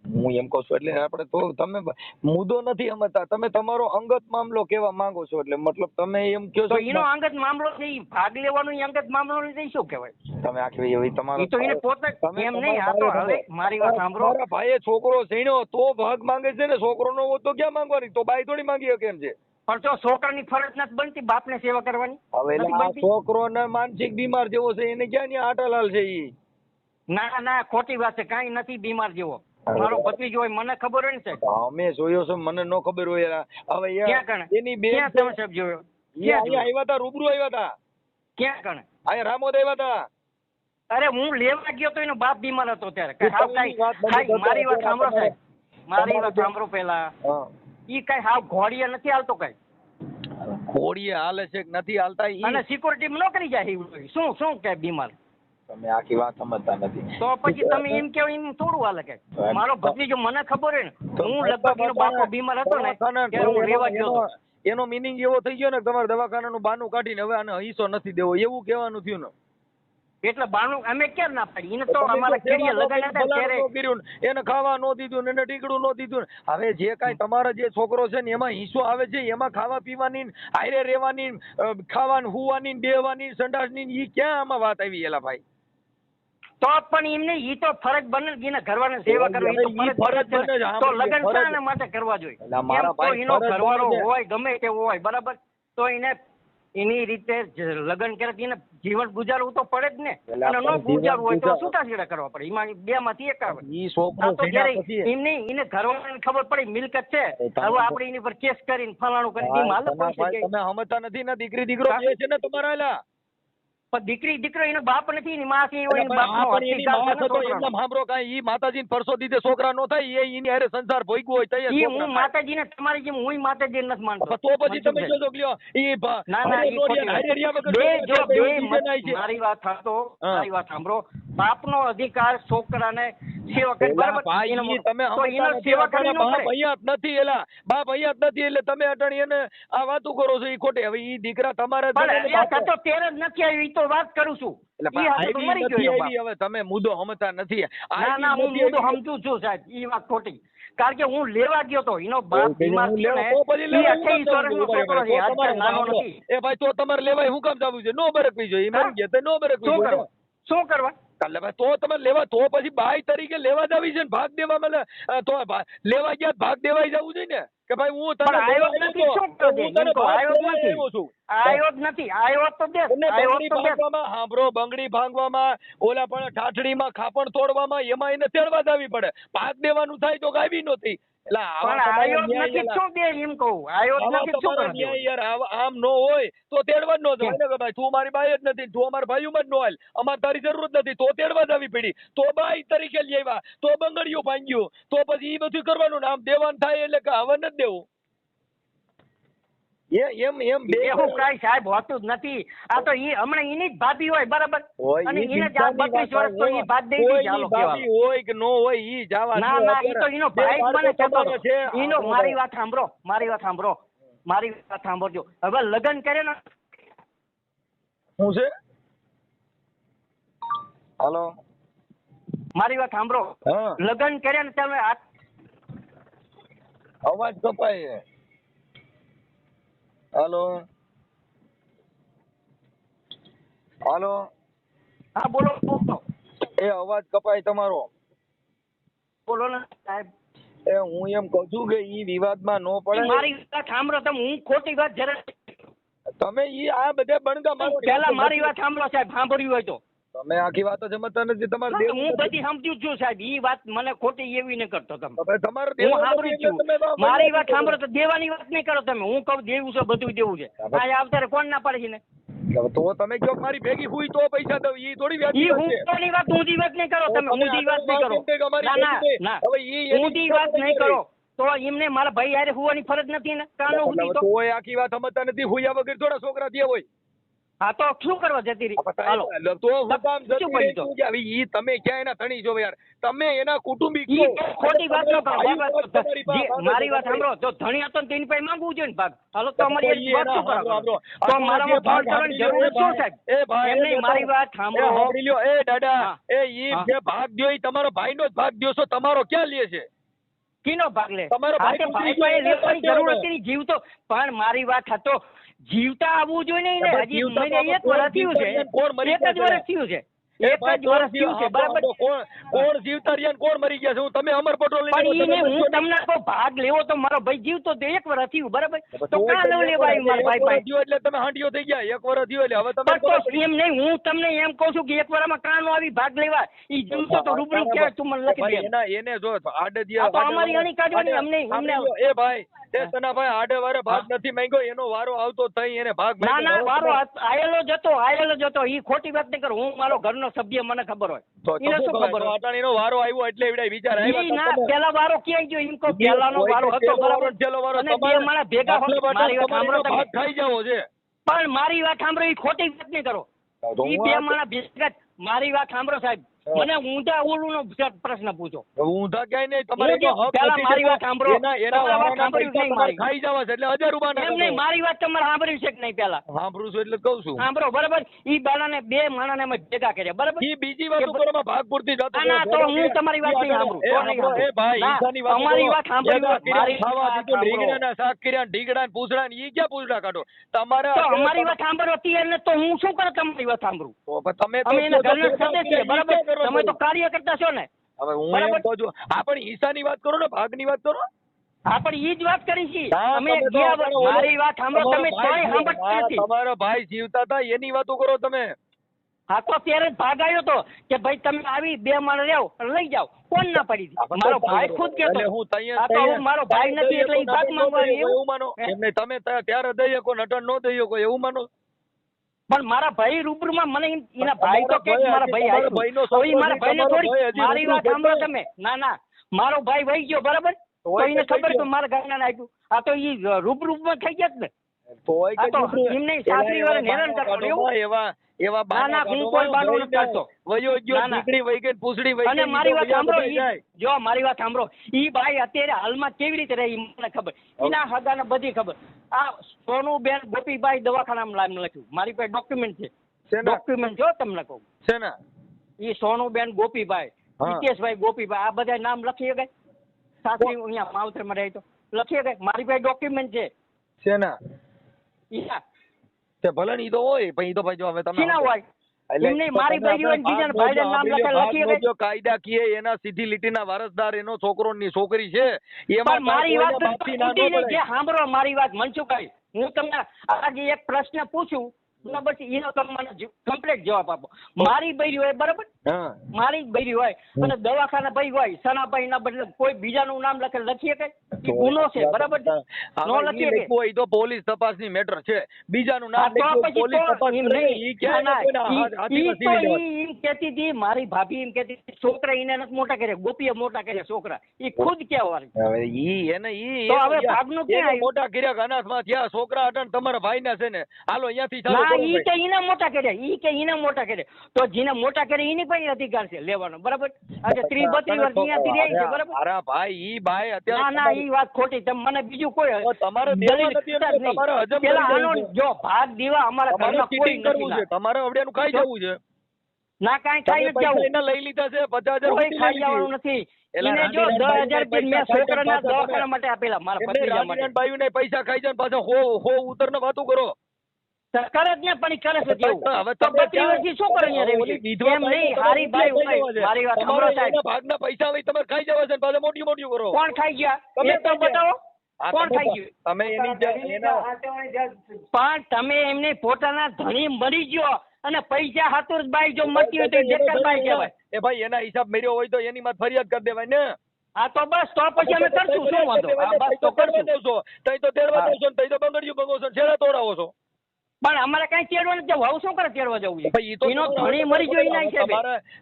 હું એમ કઉ છું એટલે આપણે તો તમે મુદ્દો નથી સમજતા, તમે તમારો અંગત મામલો કેવા માંગો છો, એટલે મતલબ તમે એમ કહો તો છો એનો અંગત મામલો છે, ઈ ભાગ લેવાનો ઈ અંગત મામલો નથી, શું કહેવાય? તમે આખી એવી તમારો ઈ તો એને પોતે તમે એમ નહીં. આ તો હવે મારી વાત સાંભળો. તમારા ભાઈએ છોકરો સૈણ્યો તો ભાગ માંગે છે ને, છોકરો નો હોત તો ક્યાં માંગવાની, તો બાઈ થોડી માંગી શકે એમ છે. પણ તો છોકરાની ફરજ નથી બનતી બાપને સેવા કરવાની? હવે એટલે નથી આ બનતી? છોકરો માનસિક બીમાર જેવો છે, એને ક્યાં ન્યા આટાલાલ છે ઈ. ના ના, ખોટી વાત છે, કાંઈ નથી બીમાર જેવો. મારો ભત્રીજો હોય, મને ખબર હોય ને સાહેબ. અમે જોયો છે, મને ન ખબર હોય. હવે ક્યાં કણે? એની બેન ક્યાં તમે સાહેબ જોયો? ક્યાં અહીંયા જોયો? આવ્યા હતા, રૂબરૂ આવ્યા હતા, ક્યાં કણે? અહીંયા રામોદ આવ્યા હતા. અરે હું લેવા ગયો તો એનો બાપ બીમાર હતો ત્યારે. હાવ કાંઈ વાત બધી હાય, મારી વાત બતાવો, સાંભળો સાહેબ, મારી વાત તમારું સાંભળો પેલા. હા. ઈ કાંઈ હાવ ઘોડીએ નથી હાલતો કાંઈ, ઘોડીએ હાલે છે કે નથી હાલતા ઈ અને સિક્યોરિટી ન કરી જાય ઈ. શું કે બીમાર? તમે આખી વાત સમજતા નથી. તો પછી તમે એમ કેવો એમ થોડું હાલે કે? મારો ભત્રીજો મને ખબર હોય ને, હું લગભગ એનો બાપો બીમાર હતો ને ત્યારે હું લેવા ગયો હતો. એનો મિનિંગ એવો થઈ ગયો ને કે તમારે દવાખાનાનું બાનું કાઢીને હવે આને હિસ્સો નથી દેવો, એવું કહેવાનું થયું ને. એટલે બાનું અમે ક્યાં ના પાડી? એને તો અમારા કેડીએ લગાડ્યા હતા ને ત્યારે એને ખાવા નો દીધું ને એને ટીકડું નો દીધું ને. હવે જે કાંઈ તમારા જે છોકરો છે ને એમાં હિસ્સો આવે છે, એમાં ખાવા પીવાની ને હારે રહેવાની ને, ખાવાની હુવાની ને બેહવાની સંડાસની ને, ઈ ક્યાં આમાં વાત આવી એલા ભાઈ? તો પણ એમને ઈ તો ફરજ બને ને, એના ઘરવાળાની સેવા કરવી ઈ તો ઈ ફરજ ફરજ બને છે ને. બને જ, તો હા, લગ્ન ફરજ. શાના માટે કરવા જોઈએ? એટલે મારા એમ તો ભાઈ એનો ફરજ ઘરવાળો બને છે. હોય ગમે તેવો હોય, બરાબર, તો એને એની રીતે લગ્ન કરે એને જીવન ગુજારવું તો પડે જ ને. એટલે અને આપણે ન ગુજારવું હોય તો જીવન છૂટાછેડા કરવા પડે. એમાં બે માંથી એક આવે. ઈ છોકરો આ તો થયા જ્યારે પછી એમને એને ઘરવાળાને ખબર પડી મિલકત છે, તમે હવે આપણે એની પર કેસ કરીને ફલાણું કરી હા, એમ હાલે તમે પડશે કે? તમે સમજતા નથી ને, દીકરી દીકરો હા. બે છે ને તમારા એલા. પણ દીકરો એનો બાપ નથી, એની માં છે, એનો એટલે બાપનો આ પણ એની અધિકાર છે માં ને થતો છોકરાનો. એમને સાંભળો કાંઈ, ઈ માતાજીને પરસો દીધે છોકરા નો થાય, એ એની હારે સંસાર ભોગવ્યો હોય તઈ ઈ છોકરા હું થાય. માતાજીને તમારી જેમ હું માતાજીને નથી માનતો. તો પછી તમે મનસુખભાઈ. જોજો કે લ્યો, ઈ ના ના, ઈ ખોટી વાત. બે જો બે મારી વાત સાંભળો, હા. મારી વાત સાંભળો. બાપનો અધિકાર છોકરાને સેવા કરી, એલા બરાબર, ભાઈ, એનો ઈ તમે તો સમજતા એનો નથી, સેવા કરવી અટાણે ન બાપ પડે. અહીંયા જ નથી એલા, બાપ અહીંયા જ નથી, એટલે તમે અટાણી એને આ વાતું કરો છો ઈ ખોટી. હવે ઈ દીકરા તમારે પણ છે ને અહીંયા બાપે- થતો તેર જ નથી આવી, ઈ તો વાત કરું છું. એટલે ઈ હાથે તો આવી મરી ગયો નથી એનો બાપ. આવી, હવે તમે મુદ્દો સમજતા નથી. ના ના, હું આવી મુદ્દો નથી. સમજુ છું સાહેબ, ઈ વાત ખોટી. કારણ કે હું લેવા ગયો તો, એનો બાપ એવું કહીને બીમાર હું થયો લેવા- ને, તો પછી ઈ લેવા હું 28 કામ વર્ષનો જવું છોકરો જોઈએ? છે, તો તમારે અત્યારે નાનો સાંભળો. નથી. એ ભાઈ તો તમારે લેવાય હું કામ જવું છે? નો બરકવી જોઈએ, હા? મરી ગયા તો નો બરકવી શું જોઈએ. કરવા? શું કરવા? કાલે ભાઈ તો તમે લેવા, તો પછી બાઈ તરીકે લેવા જ આવી છે ને, ભાગ દેવા મને તો લેવા ગયા તો ભાગ દેવાય જવું જોઈએ ને, કે ભાઈ હું તને પણ આવ્યો જ લેવા નથી, આવ્યો શું તો કરે? હું તને એમ કહો, ભાગ આવ્યો જ દેવા નથી. આવ્યો છું. આવ્યો જ નથી, આવ્યો તો દે, અને આવ્યો બંગડી તો દે. ભાંગવામાં, હાંભળો, બંગડી ભાંગવામાં, ઓલા પણ ઠાઠડીમાં ખાપણ તોડવામાં, એમાં એને તેડવા જ આવી પડે. ભાગ દેવાનું થાય તો આવી નહોતી. એટલે આવા પણ તમારા આયો જ ન્યાય નથી એલા. શું બે એમ કહું આયો જ આવા નથી શું તમારા કરે ન્યાય યાર આમ નો હોય તો તેડવા જ નો જવાય ને કે ભાઈ તું મારી બાઈ જ નથી, તું અમારા ભાઈઓમાં જ નો હાલ, અમારે તારી જરૂર જ નથી, તો તેડવા જ આવી પડી, તો બાઈ તરીકે લઈ આવ્યા, તો બંગડીયું ભાંગ્યું, તો પછી ઈ બધું કરવાનું ને આમ દેવાન થાય એટલે કે હવન જ દેવું. એમ બે એવું કાંઈ સાહેબ હોતું જ નથી. આ તો ઈ હમણાં ઈની જ ભાભી હોય બરાબર હોય અને ઈ ઈને જ આ દિશાની 32 વર્ષ તો ઈ ભાત દઈ કોઈ દીધી હાલો ઈ ભાભી કહેવાનું. હોય કે નો હોય ઈ જાવા ના ના ઈ તો ઈનો ભાઈ જ મને કહેતો હતો. છે ઈનો મારી વાત સાંભળો મારી વાત સાંભળજો. હવે લગ્ન કરે ને શું છે? હાલો મારી વાત સાંભળો હા લગ્ન કરે ને તમે અવાજ કપાય છે. હાલો હાલો હા બોલો બોલો એ અવાજ કપાય તમારો. બોલો ને સાહેબ. એ હું એમ કહું છું કે ઈ વિવાદમાં નો પડે. મારી વાત સાંભળો તમે હું ખોટી વાત જરા તમે ઈ આ બધે બણગા મારો. પહેલા મારી વાત સાંભળો સાહેબ સાંભળ્યું હોય તો તમે આખી વાત સમજતા નથી. તમારે દેવું હું નથી. બધી સમજુ જ છું સાહેબ ઈ વાત મને ખોટી એવી ન કરતો તમે તમે તમારે હું દેવું સાંભળું નથી જ એટલે તમે છું મારી વાત સાંભળો તો દેવાની વાત નહીં કરો તમે. હું કહું દેવું છે બધું દેવું છે આ આવતારે કોણ ના પાડે છે ને તો તમે કહો મારી ભેગી હુઈ તો પૈસા દઉં ઈ થોડી વ્યાજબી ઈ વાત છે. ઊંધી વાત ઊંધી વાત નહીં કરો તમે ઊંધી વાત નહીં કરો ના ના ના હવે ઈ એની ઊંધી વાત નહીં કરો તો એમને મારા ભાઈ હારે હોવાની ફરજ નથી ને કાનો સુધી તો તોય આખી વાત સમજતા નથી. હુયા વગર થોડા છોકરા થયા હોય. હા તો શું કરવા જતી રહી હાલો તો હું કામ જતી શું રહી કર્યું તો? તું કે હવે ઈ તમે ક્યાં એના ધણી છો યાર? તમે એના કુટુંબિક ઈ છો. ખોટી વાત ન કરો ભાઈ બાબા. વાત તમારી પાસે જે મારી વાત સાંભળો તો ધણી હતો ને તેની પાસે માંગવું જોઈએ ને ભાગ હાલો તો અમારી ઈ વાત શું એના કરો સાંભળો. તો મારામાં ભાગ કરવાની જરૂર નથી શું સાહેબ એ ભાઈ એમ નહીં મારી વાત સાંભળો સાંભળી લ્યો. એ દાદા હા. એ ઈ હા. જે ભાગ દ્યો ઈ તમારો ભાઈનો જ ભાગ દ્યો છો. તમારો ક્યાં લે છે? કીનો ભાગ લે તમારો ભાઈ હા, તે ઉતરી ભાઈ ગયો પાસે એટલે લેવાની જરૂર ભાગ હતી નહીં. જીવતો પણ મારી વાત હતો જીવતા આવવું જોઈએ ને એને. હજી જીવતા મને એક વર્ષ થયું છે કોણ મરી એક જ વર્ષ થયું છે એક જ વર્ષ થયું છે બરાબર કોણ જીવતા રહ્યા ને કોણ મરી ગયા છે? હું તમે અમર પટોલ પણ ઈ ને હું તમને કહું ભાગ લેવો તો મારો ભાઈ જીવતો તો એક વર્ષ થયું બરાબર તો કાં ન લેવા આવ્યું મારા ભાઈ પાસે એટલે તમે હાંડિયો થઈ ગયા. એક વર્ષ થયો એટલે હવે તમે પણ તો એમ નહીં હું તમને એમ કહું છું કે એક વારમાં કાં નો આવી ભાગ લેવા ઈ જીવતો તો રૂબરૂ ક્યાં તું મને લખી દે એને જો આડે આ તો અમારી અણી કાઢવાની અમને એ ભાઈ તે સનાભાઈ આડે વારે ભાગ નથી માંગ્યો. એનો વારો આવતો થઈ એને ભાગ ના ના માંગ્યો. મારો આયેલો જતો ઈ ખોટી વાત નહીં કરો. હું મારો ઘરનો સભ્ય મને ખબર હોય તો એને શું ખબર હોય અટાણીનો વારો આવ્યો એટલે એવડા વિચાર ઈ ના આવ્યા. પેલા વારો ક્યાંય ગયો એમ કહો પેલાનો વારો હતો બરાબર અને બે માણસ ભેગા હોય. મારી વાત સાંભળો તમે ભાગ ખાઈ જાવો છે. પણ મારી વાત સાંભળો ઈ ખોટી વાત નહીં કરો તો ઈ હું બે આ- માણસ ભેગા મારી વાત સાંભળો સાહેબ મને ઊંધા ઓલું નો પ્રશ્ન પૂછો ઊંધા ક્યાંય નહીં. તમારે હું જે તો હક પહેલા નથી મારી જતો. વાત સાંભળો. એના તમારી વાત વારાના સાંભળ્યું પૈસા નહીં તમારે મારી. ખાઈ જવા છે એટલે 1000 રૂપિયાના એમ નહીં મારી વાત તમારે સાંભળ્યું છે કે નહીં પેલા સાંભળું છું એટલે કહું છું. સાંભળો બરાબર ઈ બાળાને બે માણસને અમે ભેગા કર્યા બરાબર ઈ બીજી વાતો કરવામાં ભાગ પૂરતી જતો ના, ના, તો હું તમારી વાત નહીં સાંભળું. તો નહીં સાંભળું. એ ભાઈ ના, ઈશાની વાતો અમારી કરો. વાત સાંભળવી ભેગા હોય. મારી કર્યા, ખાવા વાત દીધું, સાંભળો. રીંગણાના શાક કર્યા, ઢીંગડા ને પૂછડા ને ઈ ક્યાં પૂછડા કાઢો? તમારે તો અમારી વાત સાંભળો ત્યારે તો હું શું કરું તમારી વાત સાંભળું તો પણ તમે તો અમે એના કહો છો ઘરના ભેગા સદસ્ય કર્યા, બરાબર ઈ ક્યાં કરવા તમે તો જરૂર? કાર્ય કરતા છો ને હવે હું બરાબર. એમ કહું છું આ પણ ઈશાની વાત કરો ને ભાગની વાત કરો. હા પણ ઈ જ વાત કરી છે હા, અમે તમે તો ગયા તમારો મારી વાત સાંભળો તમારો તમે ભાઈ તોય સાંભળતા હા, નથી તમારો ભાઈ જીવતા હતા એની વાતો કરો તમે. હા તો ત્યારે જ ભાગ આવ્યો તો કે ભાઈ તમે આવી બે માણસ રહ્યો લઈ જાઓ કોણ ના પડી હા, પણ મારો તો ભાઈ ખુદ કેતો એટલે હું તૈયાર આ તો હું મારો ભાઈ નથી એટલે ઈ ભાગ માંગવાની એવું માનો હે? એમને તમે ત્યારે દઈએ કોઈ નટન નો દઈએ કોઈ એવું માનો. પણ મારા ભાઈ રૂબરૂમાં મને એના ભાઈ તો કે તમારા મારા ભાઈ તમારા આવ્યો ભાઈનો હવે ઈ છોકરો મારા છે, ભાઈને તમારો ભાઈ થોડી હજી મારી વાત રૂબરૂ સાંભળો કહેતો તમે ના ના મારો ભાઈ વહી ગયો બરાબર તો તોય એને તો ખબર થઈ કે ગયો. મારા ઘરના આપ્યું આ તો ઈ રૂબરૂમાં થઈ ગયા જ ને તોય આ તો કીધું. એમને સાસરી વાળાને હેરાન એવા કરવાનું એવું? એવા એવા ના, ના, હું કોઈ બાનું નથી કરતો. વયો ગયો ના, ના. દીકરી વહી ગઈ પૂછડી વહી અને ગઈ, મારી ઈ વાત તો સાંભળો બધા જાય. જો મારી વાત સાંભળો ઈ ભાઈ અત્યારે હાલમાં કેવી રીતે રહે ઈ મને ખબર એના હગાને બધી ખબર આ સોનુબેન ગોપીભાઈ દવાખાનામાં નામ લખ્યું મારી પાસે ડોક્યુમેન્ટ છે શેના? ડોક્યુમેન્ટ જો તમને કહું છે ને ઈ સોનુબેન ગોપીભાઈ હા. હિતેશભાઈ શક્તિભાઈ આ બધા નામ લખી શકાય સાસરી અહીંયા માવતરમાં રહે તો લખી શકાય મારી પાસે ડોક્યુમેન્ટ છે શેના? ઈના તે ભલે ને ઈ તો હોય પણ ઈ તો ભાઈ જો હવે તમે શીના હોય એટલે એમને તો મારી તમે ભાઈ હોય ને બીજાના ભાઈના નામ ભાગ લખી શકાય જો કાયદા કીએ એના સીધી લીટીના વારસદાર એનો છોકરો ની છોકરી છે એમાં પણ મારી વાત કોઈના બાપથી ના ન તૂટી નહીં. પડે. જે સાંભળો મારી વાત મનસુખભાઈ હું તમને આજે એક પ્રશ્ન પૂછું બરાબર છે, એનો તમે મને કમ્પ્લીટ જવાબ આપો. મારી બૈરી હોય બરાબર, હા મારી જ બૈરી હોય અને દવાખાના ભાઈ હોય, સનાભાઈ ના બદલે કોઈ બીજાનું નામ લખીએ કે એ ગુનો છે, બરાબર છે, નો લખીએ કે કોઈ તો પોલીસ તપાસની મેટર છે, બીજાનું હા, નામ તો લખ્યું પછી પોલીસ તો તપાસ એમ કરે નહીં. ઈ ક્યાંય ના, કોઈના ઈ- હાથમાં ઈ સીવી તો દેવાય. ઈ એમ કહેતી હતી, મારી ભાભી એમ કહેતી હતી, છોકરા એને નથી મોટા કર્યા, ગોપીએ મોટા કર્યા છોકરા, ઈ ખુદ કહેવાની. હવે ઈ એને ઈ તો હવે એને ભાગનું એને ક્યાં આવ્યું? મોટા કર્યા અનાથમાં થયા છોકરા અટણ તમારા ભાઈના છે ને, હાલો અહીંયાથી ચાલુ ના, કરો ઈ ભાઈ. કે ઈને મોટા કર્યા, ઈ કે ઈને મોટા કર્યા, તો જેને મોટા કર્યા એની પાસે અધિકાર છે લેવાનો, બરાબર? આજે 30-32 વર્ષ અહીંયાથી રહે છે, બરાબર? અરે ભાઈ ઈ ભાઈ ના અત્યારે ના, ઈ વાત ખોટી. તમે મને બીજું કોઈ તો તમારે દેવા દલીલ નથી એમ કરતા તો જ નહીં. તમારે હજમ પેલા કરી આનો દેવું છે. જો ભાગ દેવા અમારા તમારે ઘરમાં કોઈ cheating નથી કરવું છે, ના. તમારે અવડિયાનું ખાઈ જો, જવું છે. ના કાંઈ તમે ખાઈ નથી પૈસા જવું, એના લઈ લીધા છે 50,000 કોઈ ઉડી ખાઈ લીધી. જવાનું નથી. એલા એને જો રાંડીરાણ 10,000 બાઈના મેં પૈસા છોકરાના ખાઈ જાય દવાખાના માટે આપેલા, મારા એમને ભત્રીજા માટે. રાંડીરાણ બાઈઓને પૈસા ખાઈ જાય ને પાછા હો ઉતરને વાતું કરો. તો કરે જ ને, પણ ઈ કરે છે કેવું? હવે તો તમે 32 વર્ષથી શું કરે અહીંયા રહેવું ઓલી છે? વિધવા એમ બાઈને નહીં, તમારે હારી ભાઈ રૂપિયા હોય. ખાઈ જવા છે. મારી વાત તમારે સાંભળો સાહેબ. એના ભાગના પૈસા હોય તમારે ખાઈ જવા છે ને પાછા મોટી કરો. કોણ ખાઈ ગયા તમે એ તો ખાઈ ગયા. બતાવો. હા, કોણ તમે- ખાઈ ગયું? તમે એના પણ તમે એમને પોતાના ધણી મરી ગયો અને પૈસા હાતુર બાઈ જો મળતી હોય તો જેકર બાઈ કહેવાય. એ ભાઈ એના હિસાબ મેર્યો હોય તો એની માં ફરિયાદ કરી દેવાય ને. હા તો બસ, તો પછી અમે કરશું, શું વાંધો? હા બસ, તો કરશું. તઈ તો તેડવા હા. દઉં છો ને તઈ તો બંગડીયું ભંગો છો ને છેડા તોડાવો છો. પણ અમારે કઈ તેડવા નથી જવું. હવે શું કરે તેડવા જવું છે? ભાઈ, ઈ તો એનો તમારે ધણી મરી ગયો એના હિસાબે.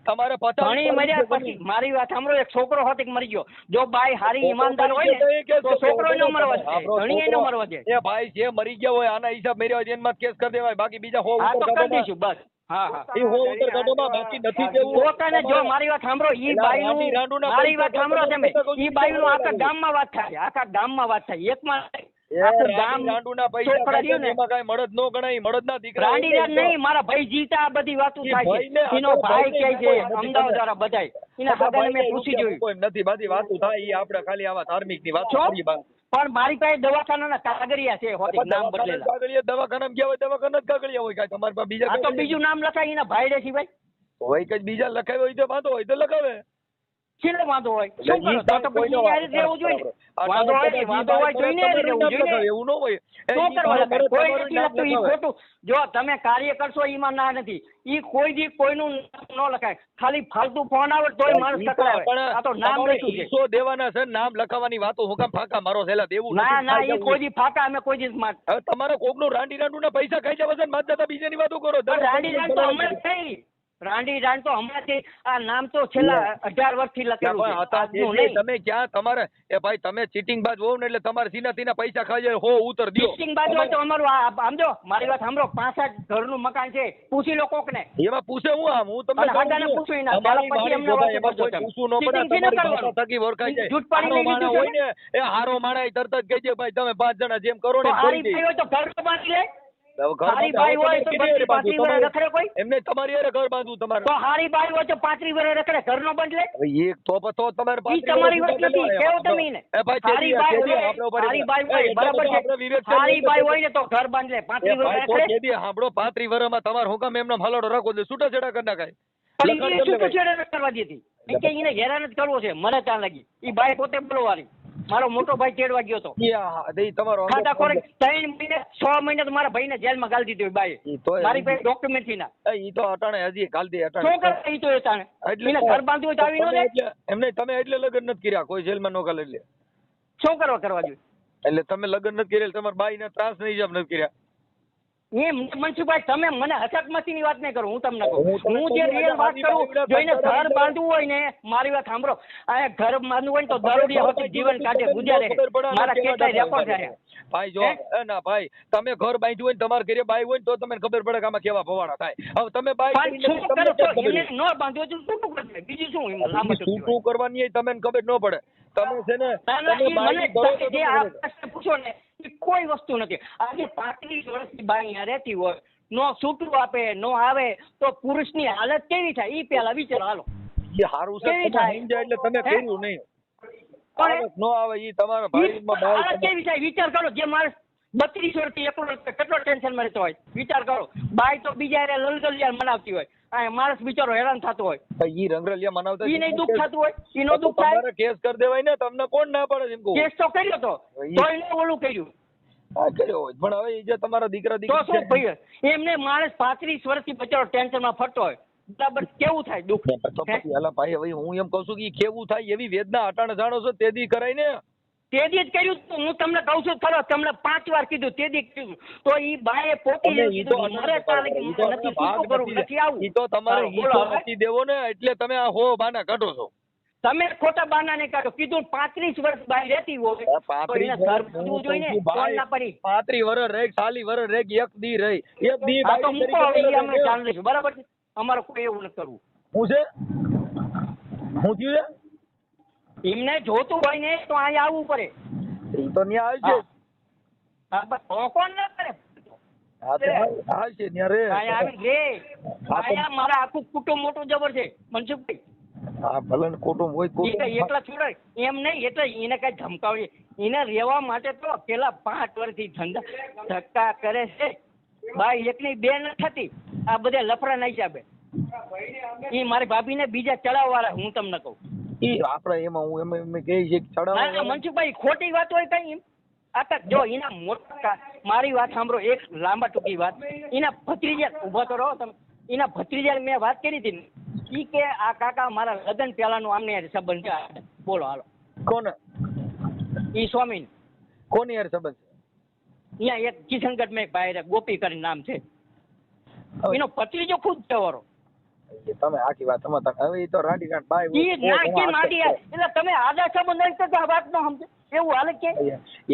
તમારે 50 ધણી મર્યા પછી મારી વાત સાંભળો, એક છોકરો હતો કે મરી ગયો. જો બાઈ હારી ઈમાનદાર હોય ને તો છોકરો ન મરવા દે, ધણી એને મરવા દે. એ ભાઈ જે મરી ગયા હોય આના હિસાબ મેર્યા હોય એમાં કેસ કરી દેવાય, બાકી બીજા હો હા તો ઉતર કરી કાઢોમાં- દઈશું બસ. હા હા. એ હો ઉતર કાઢોમાં બાકી નથી કેવું. પોતાને જો મારી વાત સાંભળો, ઈ એલા બાઈનું રાંડી રાંડુના મારી વાત પૈસા સાંભળો તમે, તમે ઈ બાઈનું આખા ગામમાં વાત થાય, આખા ગામમાં વાત થાય, એકમાં નહીં. આખું ગામ રાંડુના પૈસા છોકરા ખાઈ રહ્યું જાય ને, ને એમાં કાંઈ મળદ નો ગણાય, મળદના દીકરા રાંડી રાત નહીં, મારા ભાઈ જીવતા આ બધી વાતો ઈ થાય ભાઈને છે. એનો આપણો ભાઈ ભાઈને કહે છે, કોઈ નથી અમદાવાદ ખબર. વાળા બધાય એના હાદાને મેં પૂછી જોયું. કોઈ નથી, બધી વાતો થાય ઈ આપણે ખાલી આવા ધાર્મિકની વાતો છો? કરીએ બા. પણ મારી પાસે દવાખાનાના કાગળિયા છે, હોતી નામ બદલેલા. કાગળિયા દવાખાનામાં ગયા હોય દવાખાના જ કાગળિયા હોય કાંઈ તમારી પાસે બીજા આ તો કાગળિયા બીજું નામ લખાય એના ભાઈ રે સિવાય હોય કે બીજા લખાવ્યો હોય તો વાંધો હોય તો લખાવે. છેલ્લે વાંધો હોય શું કરો? તો પછી એની હારે રહેવું જોઈએ ને. વાંધો હોય તો એની હારે રહેવું જોઈએ ને. એવું ન હોય. શું કરવા લખાય? કોઈ નથી લખતું, ઈ ખોટું. જો તમે કાર્ય કરશો એમાં ના નથી. ઈ કોઈ દી કોઈનું નામ ન લખાય. ખાલી ફાલતુ ફોન આવે તોય માણસ ટકરાવે. આ તો નામ લખ્યું છે. હિસ્સો દેવાના છે, નામ લખાવવાની વાતો હું કામ ફાંકા મારો છેલ્લા દેવું ના નથી. ના, ઈ કોઈ દી ફાકા અમે કોઈ દી માર. હવે તમારે કોકનું રાંડીના પૈસા ખાઈ જવા છે ને માતા દાદા બીજાની વાતો કરો. રાંડી રાણ તો હમણાં જ થઈ. રાંડી રાણ તો હમણાંથી આ નામ તો છેલ્લા 18 વર્ષથી લખેલું છે. આજનું નહીં. તમે ક્યાં તમારે એ ભાઈ તમે ચીટિંગ બાજ હોવ ને એટલે તમારે સીના પૈસા ખાઈ જાય હો ઉતર દ્યો. પિસ્ટિંગ બાજુ હોય તો અમારું આમ જો મારી વાત સાંભળો, 65 ઘરનું મકાન છે, પૂછી લો કોકને. એમાં પૂછે હું આમ હું તમને અને હાદાને પૂછું એના, તમારી પછી મારી એમને જોડાય, વાતે એમાં કોઈ કરજો તમે. પૂછવું ન પડે. ચીટિંગ થી ન તમારી કરવાનું. ભાષા થકી ઓળખાઈ જાય. જૂઠ પાડી હારો લઈ માણસ લીધું હોય ને એ હારો માણસ તરત જ કહી દે ભાઈ તમે 5 જણા જેમ કરો તો ને હારી કરી ભાઈ હોય તો ઘર તો બાંધી લે. હવે ઘર હારી બાંધો. ભાઈ હોય તો તમે કેવી રીતે 35 બાંધવું? વર્ષ રખડે કોઈ? એમને તમારી હારે ઘર બાંધવું તમારે. તો હારી ભાઈ હોય તો 35 વર્ષ રખડે, ઘરનો બંધ લે. હવે એક તો તમારે ઈ તમારી વાત નથી, કેવો તમે એને. એ ભાઈ હારી ભાઈ હોય, આપણે ઉપર હારી ભાઈ હોય, એટલે બરાબર બધું આપણે છે. વિવેક છે. હારી ભાઈ હોય ને તો ઘર બાંધ લે, 35 વર્ષ ભાઈ તો રખડે. કેદી સાંભળો 35 વર્ષમાં તમારે હું કામ એમનો હલાડો રાખો એટલે છૂટાછેડા કરી નાખાય. પણ લખાણ ઈ કરી છૂટું લેવાય. છેડે કરવા દેતી. ઈ કે એને હેરાન જ કરવો છે, મને ત્યાં લાગી. ઈ ભાઈ પોતે બોલવાની. મારો મોટો ભાઈ તેડવા ગયો તો. ઈ તમારો ખાતા ખોરે 3 મહિને 6 મહિને તો મારા ભાઈને જેલમાં ગાળી દીધી બાઈએ. ઈ તો મારી પાસે ડોક્યુમેન્ટ થી ના. ઈ તો અટાણે હજી કાલ દી શું અટાણે કરે ઈ તો એ તાણે? એટલે એને ઘર બાંધવું હોય તો આવી ન જાય. એટલે એમને તમે એટલે લગ્ન નથી કર્યા કોઈ જેલમાં નો કાલે એટલે શું કરવા જોઈએ? એટલે તમે લગ્ન નથી કર્યા તમારા બાઈના ત્રાસ નહીં હિસાબ નથી કર્યા. એમ મનસુખભાઈ, તમે મને હકીકતની વાત નહીં કરો, હું તમને કહું. હું તમને હું જે કહું, રિયલ વાત આદિ કરું, બાબુના જો એને ઘર ઘર બાંધવું હોય ને, મારી વાત સાંભળો, આ ઘર બાંધવું હોય ને તો દારૂડિયા હોતી જીવન કાઢે ગુજારે. મારા કેટલાય રેકોર્ડ છે. ભાઈ જો ના ભાઈ તમે ઘર બાંધ્યું હોય ને તમારા ઘરે બાઈ હોય ને તો તમને ખબર પડે કે આમાં કેવા ભવાડા થાય. હવે તમે બાઈ પણ શું કરો છો? એને ન બાંધવું હોય તો શું કરશે? બીજું શું એમાં લાંબા ટૂંકી વાત? શું કરવાની હોય તમને ખબર ન પડે. તમે છે ને ના, ના, તમે ઈ બાઈ મને કરો તો જે આ પ્રશ્ન પૂછો ને એ કોઈ વસ્તુ નથી. આજે 35 વર્ષથી બાઈ અહીંયા રહેતી હોય, નો છૂટું આપે, નો આવે તો પુરુષની હાલત કેવી થાય ઈ પેલા વિચારો. હાલો ઈ હારું છે કેવી તમે થાય? સમજ્યા એટલે તમે હે? કર્યું નહીં. પણ આવક નો આવે ઈ તમારા ભાઈમાં હાલત બાઈ કેવી થાય વિચાર કરો. જે માણસ 32 વર્ષથી એકલો કેટલો ટેન્શનમાં રહેતો હોય વિચાર કરો. બાઈ તો બીજા હારે લલગલિયા મનાવતી હોય, આ માણસ બિચારો હેરાન થતો હોય, ઈ રંગરલિયા મનાવતા ઈ નહીં દુઃખ થતું હોય? ઈનો દુઃખ થાય? તમારે કેસ કરી દેવાય ને તમને કોણ ના પાડે એમ કહું. કેસ તો કર્યો તો ઈ- તોય એને ઓલું કર્યું. હા કર્યો હોય પણ હવે એ જે તમારા દીકરા તો શું દીકરી છે, ભાઈ એમને માણસ 35 વર્ષથી બચારો ટેન્શનમાં ફરતો હોય બરાબર કેવું થાય દુઃખ તો હે? પછી અલા ભાઈ હવે હું એમ કહું છું કે ઈ કેવું થાય એવી વેદના અટાણે જાણો છો તે દી કરાય ને. તેદી જ કર્યું તું. હું તમને કહું છું ખરો તમને 5 વાર કીધું તેદી જ કીધું તો ઈ બાએ પોતે અને એવું ઈ તો કીધું મારે તારે કે ઈ તો નથી ભાગ શું કરું નથી. નથી આવું ઈ તો તમારે હાલો, ઈ બોલો તો હવે. નથી દેવો ને એટલે તમે આ હો બાના કાઢો છો. તમે ખોટા બહાના નહીં કાઢો કીધું 35 વર્ષ બાઈ રહેતી હોય તો એને ઘર પૂરવું જોઈએ ને કોણ ના પડી 35 વર્ષ રહી 40 વર્ષ રહી એક દી રહી એક દી આ તો બાઈ મૂકો હવે ઈ અમે તરીકે જાણી લઈશું બરાબર છે અમારે કોઈ એવું નથી કરવું હું છે હું થયું છે એમને જોતું હોય ને તો અહીંયા આવવું પડે ઈ તો ન્યા આવશે હા. હા, બસ તો કોણ ના કરે હા તો આવશે ન્યા રે અહીંયા આવી રે અહીંયા મારા આખું કુટુંબ મોટું જબર છે મનસુખભાઈ હા ભલે ને કુટુંબ હોય એ કુટુંબ કઈ એકલા છોડાય એમ નહીં એટલે એને કઈ ધમકાવી એને રહેવા માટે તો પેલા 5 વર્ષથી ધક્કા કરે છે બાઈ એકની બે ન થતી આ બધા લફડા નહીં હિસાબે એ મારી ભાભીને બીજા ચડાવવાળા હું તમને કહું ઈ આપણે એમાં હું એમ કહે છે કે ના ના ચડાવવા મનસુખભાઈ ખોટી વાત હોય કઈ એમ આ તો જો એના મોટા મારી વાત સાંભળો એક લાંબા ટૂંકી વાત એના ભત્રીજા ઊભા તો રહો તમે એના ભત્રીજા મેં વાત કરી હતી ને ઈ કે આ કાકા મારા લગ્ન પહેલાનું આમને સંબંધ છે બોલો હાલો કોને ઈ સ્વામી કોની યાર સંબંધ અહીંયા એક કિશનગઢ મેં એક ભાઈ ગોપી કરીને નામ છે છે એનો ભત્રીજો ખુદ જવારો તમે આખી વાત સમજતા હવે ઈ તો રાડી રાડ બાય ઈ નાખી માંડી એટલે તમે આદા સંબંધ નહીં તો આ વાત નો સમજે એવું હાલે કે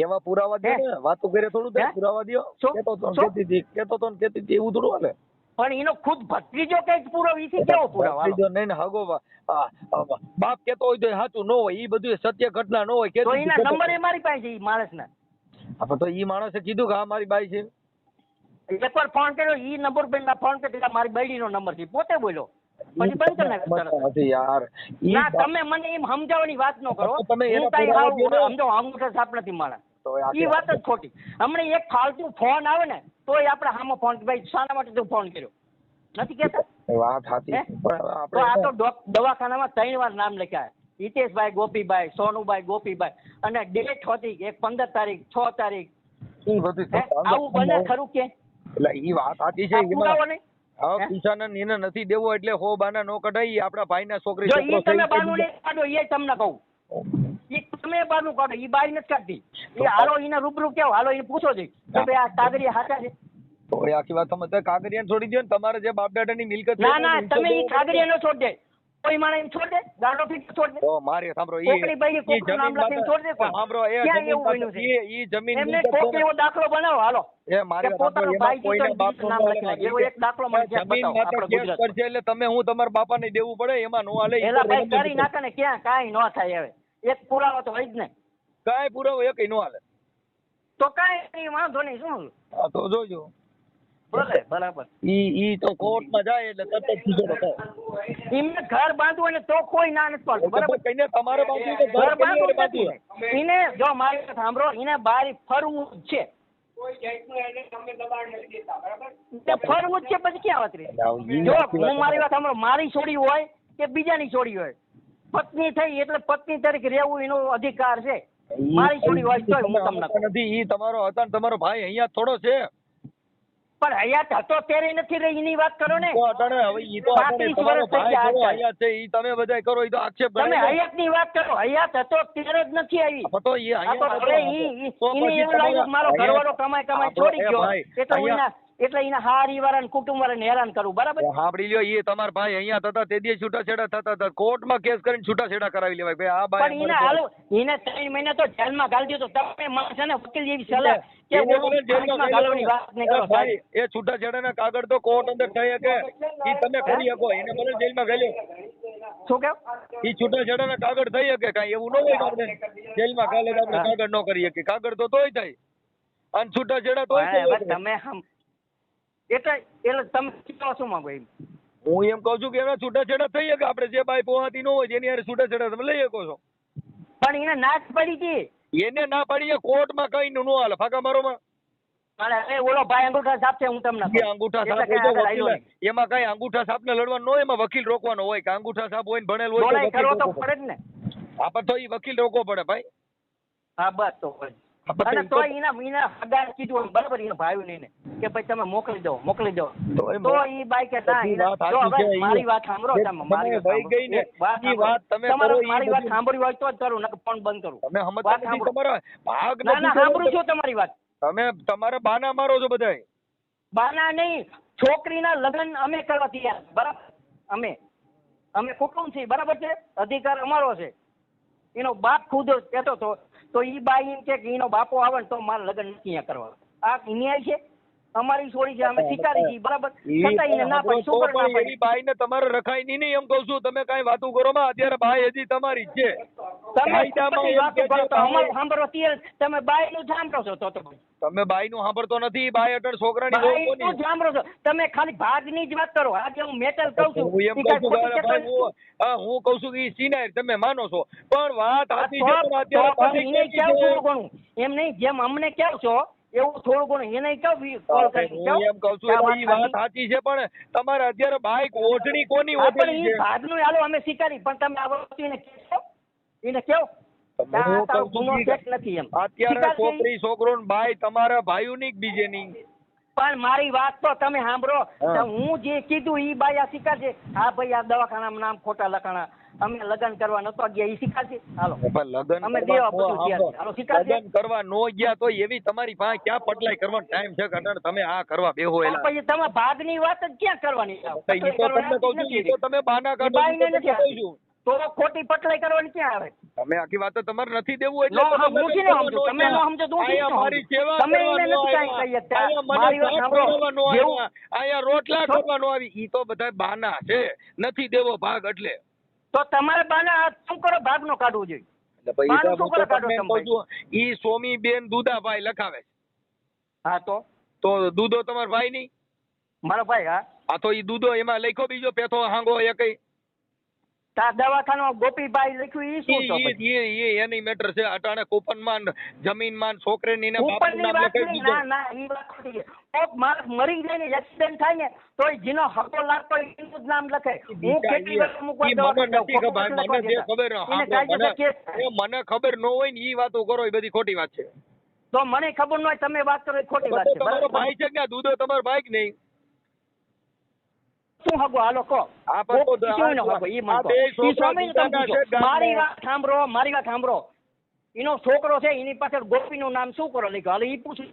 એવા પુરાવા દે ને વાતો કરે થોડું હે? થાય પુરાવા દયો શું? કેતો તો શું? કેતી હતી એવું થોડું હાલે પણ એનો ખુદ ભત્રીજો કઈક પૂરો વીસી કેવો પુરાવા હાલો? ભત્રીજો નહીં ને હગો બાપ કેતો હોય તો એ સાચું ન હોય ઈ બધું સત્ય ઘટના ન હોય તો કેતી એના હતી, કેતો નંબર એ હતો. મારી પાસે છે ઈ માણસના હા, તો ઈ માણસે કીધું કે હા મારી બાઈ છે એકવાર ફોન કર્યો ઈ નંબર પર ફોન કર્યો મારી બૈડીનો નંબર છે પોતે બોલ્યો પછી બંધ કરી નાખ્યો તરત. નથી યાર ઈ ના તમે મને એમ સમજાવવાની વાત ન કરો તો તમે એના હું કાંઈ પુરાવા હાવ દ્યો ને. સમજો અંગૂઠા છાપ નથી મારા તો એ આખી ઈ વાત જ ખોટી હમણાં એક ફાલતુ ફોન આવે ને તોય આપણે સામે ફોન ભાઈ શાના માટે તું ફોન કર્યો નથી કહેતા વાત સાચી હે? પણ તો આ તો આપણે દવાખાનામાં 3 વાર નામ લખ્યા હિતેશભાઈ ગોપીભાઈ સોનુભાઈ ગોપીભાઈ અને ડેટ હતી એક 15 તારીખ 6 તારીખ ઈ બધું હે? આવું બને ખરું કે એટલે ઈ વાત સાચી છે આ પુરાવો નહીં હા હે? કિસાન એને નથી દેવો એટલે હો બાના નો કઢાઈ આપણા ભાઈના છોકરી જો છોકરો ઈ તમે થઈ બાનું નહીં કાઢો એ તમને કહું ઈ તમે બાનું કાઢો ઈ બાઈ નથી કાઢતી એ હાલો એને રૂબરૂ કેવો હાલો એને પૂછો છે કે ભાઈ આ કાગરિયા હાચા છે તો એ આખી વાત સમજતા કાગરિયાને છોડી દો ને તમારે જે બાપ દાદાની મિલકત છે ના ના એને તમે ઈ દેવું કાગરિયા નો છોડ દે કોઈ માણસ એમ છોડ દે ગાડો ફીટ છોડ દે તો મારે સાંભળો કોકડી બાઈ કોકનું નામ લખીને છોડ દે કોઈ. સાંભળો એ ક્યાં જમીન એવું બન્યું છે? ઈ જમીન એમને મિલકત કોક છે ને, એવો દાખલો બનાવો હાલો એ મારે કે પોતાનો સાંભળો, ભાઈ એમાં કોઈના જીતો બાપનું નામ ન લખી નાખે. એવો હાલે. એક દાખલો મને ક્યાંક જમીન બતાવો માટે આપણે કેસ ગુજરાત કરશે એટલે તમે હું તમારા બાપાને દેવું પડે એમાં નો હાલે ઈ એલા તો ભાઈ રમત કરી નથી. નાખે ને ક્યાં કાંઈ ન થાય હવે એક પુરાવો તો હોય જ ને કાંઈ પુરાવો એક નો હાલે તો કાંઈ નહીં, વાંધો નહીં શું હા તો જોજો બોલે બરાબર ઈ તો કોર્ટમાં જાય એટલે તરત જ ખીચડો થાય એમને ઘર બાંધવું હોય ને તો કોઈ ના નથી પાડતું બરાબર તો કઈને તમારે બાંધવું તો ઘર ઘર કેની બાંધવું હારે જ બાંધવું? નથી એને જો મારી વાત સાંભળો એને બારી ફરવું જ છે તે ફરવું જ છે પછી ક્યાં વાત રહી જો હું મારી વાત સાંભળો મારી છોડી હોય કે બીજાની છોડી હોય પત્ની થઈ એટલે પત્ની તરીકે રહેવું એનો અધિકાર છે મારી છોડી હોય તોય હું તમને કહું. નથી ઈ તમારો હતા ને તમારો ભાઈ અહીંયા થોડો છે પણ હયાત હતો ત્યારે નથી રહી એની વાત કરો ને તો અટાણે હવે ઈ તો અટાણે 35 તમારો વર્ષ થઈ ભાઈ ગયા થોડો અહીંયા છે ઈ તમે બધાય કરો ઈ તો આક્ષેપ તમે ગણાય ને. હયાત ની વાત કરો હયાત હતો ત્યારે જ નથી આવી પણ તો ઈ આ તો અહીંયા હવે તો એને પછી એવું લાગ્યું કે મારો તમારા- ઘરવાળો કમાઈ કમાઈ આપણો- છોડી એ ગયો ભાઈ, એટલે હું અહીંયા- એટલે એના હારી વાળા કુટુંબ વાળાને હેરાન કરું બરાબર સાંભળી લ્યો ઈ તમારા ભાઈ અહીંયા થતા તે દી છૂટાછેડા થતા હતા કોર્ટમાં કેસ કરીને છૂટાછેડા કરાવી લેવાય ભાઈ આ ભાઈ પણ એને હાલો એને 3 મહિના તો જેલમાં ગાળી દીધો તમે માણસ છે ને વકીલ જેવી સલાહ કે એને હું મને જેલમાં જેલમાં ગાળવાની વાત નહીં કરો ભાઈ એ છૂટાછેડાના કાગળ તો કોર્ટ અંદર થઈ શકે ઈ તમે કરી શકો એને મને જેલમાં ગાલ્યો શું કેવ ઈ છૂટાછેડાના કાગળ થઈ શકે કાંઈ એવું ન હોય કે આપણે જેલમાં ગાલે તો આપણે કાગળ ન કરી શકીએ કાગળ તો તોય થાય અને છૂટાછેડા તોય થઈ હવે શકે. તમે એટલે તમે કહો શું માંગો એમ હું એમ કહું છું કે એના છૂટાછેડા થઈ શકે આપણે જે બાઈ પોહાતી ન હોય જેની હારે છૂટાછેડા તમે લઈ શકો છો પણ એને નાચ પડી હતી એને ના પાડીએ કોર્ટમાં કઈ નું ન હાલે ફાકા મારોમાં અને એ ઓલો ભાઈ અંગૂઠા સાપ છે હું તમને એ અંગૂઠા સાપ એટલે હોય તો કાંઈ આગળ આવ્યો વકીલ એમાં કઈ અંગૂઠા સાપને લડવાનું ન હોય એમાં વકીલ રોકવાનો હોય કે અંગૂઠા સાપ હોય ને ભણેલ હોય તો બોલાય વકીલ કરવો તો રોકવો પડે જ ને પડે. હા પણ તો ઈ વકીલ રોકવો પડે ભાઈ હા બસ તો પછી અને તો એના હગાને કીધું બરાબર એના ભાઈ કે ભાઈ તમે મોકલી દો તો ઈ બાઈ કે ના જો હવે મારી વાત સાંભળો તમે મારી વાત મારી વાત સાંભળવી હોય તો જ કરું નકર ફોન બંધ કરું તમે સમજતા નથી તમારા ભાગ ના ના સાંભળું છું તમારી વાત તમે તમારા બાના મારો છો બધાય બાના નહીં છોકરીના લગ્ન અમે કરવા તૈયાર બરાબર અમે કુટુંબ છીએ બરાબર છે અધિકાર અમારો છે એનો બાપ ખુદ કહેતો હતો તો ઈ બાઈ એમ કે એનો બાપો આવે ને તો મારે લગ્ન નથી અહીંયા કરવા આ ન્યાય છે અમારી છોડી છે અમે સ્વીકારી છીએ બરાબર છતાં એને ના પાડી શું ના પાડી બાઈ ને તમારે રખાય નહીં એમ કહું છું તમે કઈ વાતું કરો માં અત્યારે બાઈ હજી તમારી જ છે તમે વાતો કરો તો અમારું સાંભળો તમે બાઈ નું સાંભળો છો તો તમે બાઈ નું સાંભળતો નથી બાઈ અટલ છોકરાની બાઈ નું સાંભળો છો તમે ખાલી ભાગની જ વાત કરો આજે હું મેટલ કહું છું હું કહું છું કે સિનાર તમે માનો છો પણ વાત સાચી છે અત્યારે એમ નહીં જેમ અમને કહો છો એવું થોડું ઘણું એને એમ કઉ છું એ વાત સાચી છે પણ તમારે અત્યારે બાઈક ઓઢણી કોની ઓઢણી છે ભાગનું હાલો અમે સ્વીકારી પણ તમે આ વસ્તુ એને કહો અત્યારે છોકરી છોકરો બાઈ તમારા ભાઈઓ ની બીજે ની પણ મારી વાત તો તમે સાંભળો હું જે કીધું ઈ બાઈ આ સ્વીકારશે હા ભાઈ આ દવાખાના નામ ખોટા લખાણા અમે લગ્ન કરવા નતો ગયા ઈ સ્વીકારશે હાલો લગ્ન અમે દેવા બધું હાલો સ્વીકારશે લગ્ન કરવા નો ગયા તો એવી તમારી પાસે ક્યાં પટલાઈ કરવાનો ટાઈમ છે કટણ તમે આ કરવા બેહો એલા પછી તમે ભાગની વાત જ ક્યાં કરવાની ઈ તો તમને કહું છું ઈ તો તમે બાના કાઢો તો ખોટી પટલાઈ કરવાની ક્યાં આવે તમે આખી વાત તમારે નથી દેવું એટલે તમે ન સમજો તો મારી સેવા તમે એને નથી કાઈ કહી મારી વાત સાંભળો આયા રોટલા કરવાનો આવી ઈ તો બધા બાના છે નથી દેવો ભાગ એટલે તો તમારે બાના શું કરો ભાગ નો કાઢવો જોઈએ ઈ સોમી બેન દુદાભાઈ લખાવે હા તો દૂધો તમારા ભાઈ ની મારો ભાઈ હા તો ઈ દૂધો એમાં લખ્યો બીજો પેથો હાંગો એ કઈ દવાખાનો ગોપીભાઈ લખ્યું ઈ શું એ એની મેટર છે અટાણે કૂપન માં જમીન માં છોકરીની ને બાપનું નામ લખાઈ દીધું ના ઈ વાત ખોટી છે કોક માણસ મરી જાય ને એક્સિડન્ટ થાય ને તો જેનો હકો લાગતો એનું જ નામ લખે હું કેટલી વાર મને ખબર ન હોય ને ઈ વાતો કરો એ બધી ખોટી વાત છે તો મને ખબર ન હોય તમે વાત કરો એ ખોટી વાત છે તમારો ભાઈ છે કે દૂધો તમારો ભાઈ જ નહીં શું હગો હાલો કહો મારી વાત સાંભળો એનો છોકરો છે એની પાછળ ગોપી નું નામ શું કરો લખ્યું હાલો ઈ પૂછું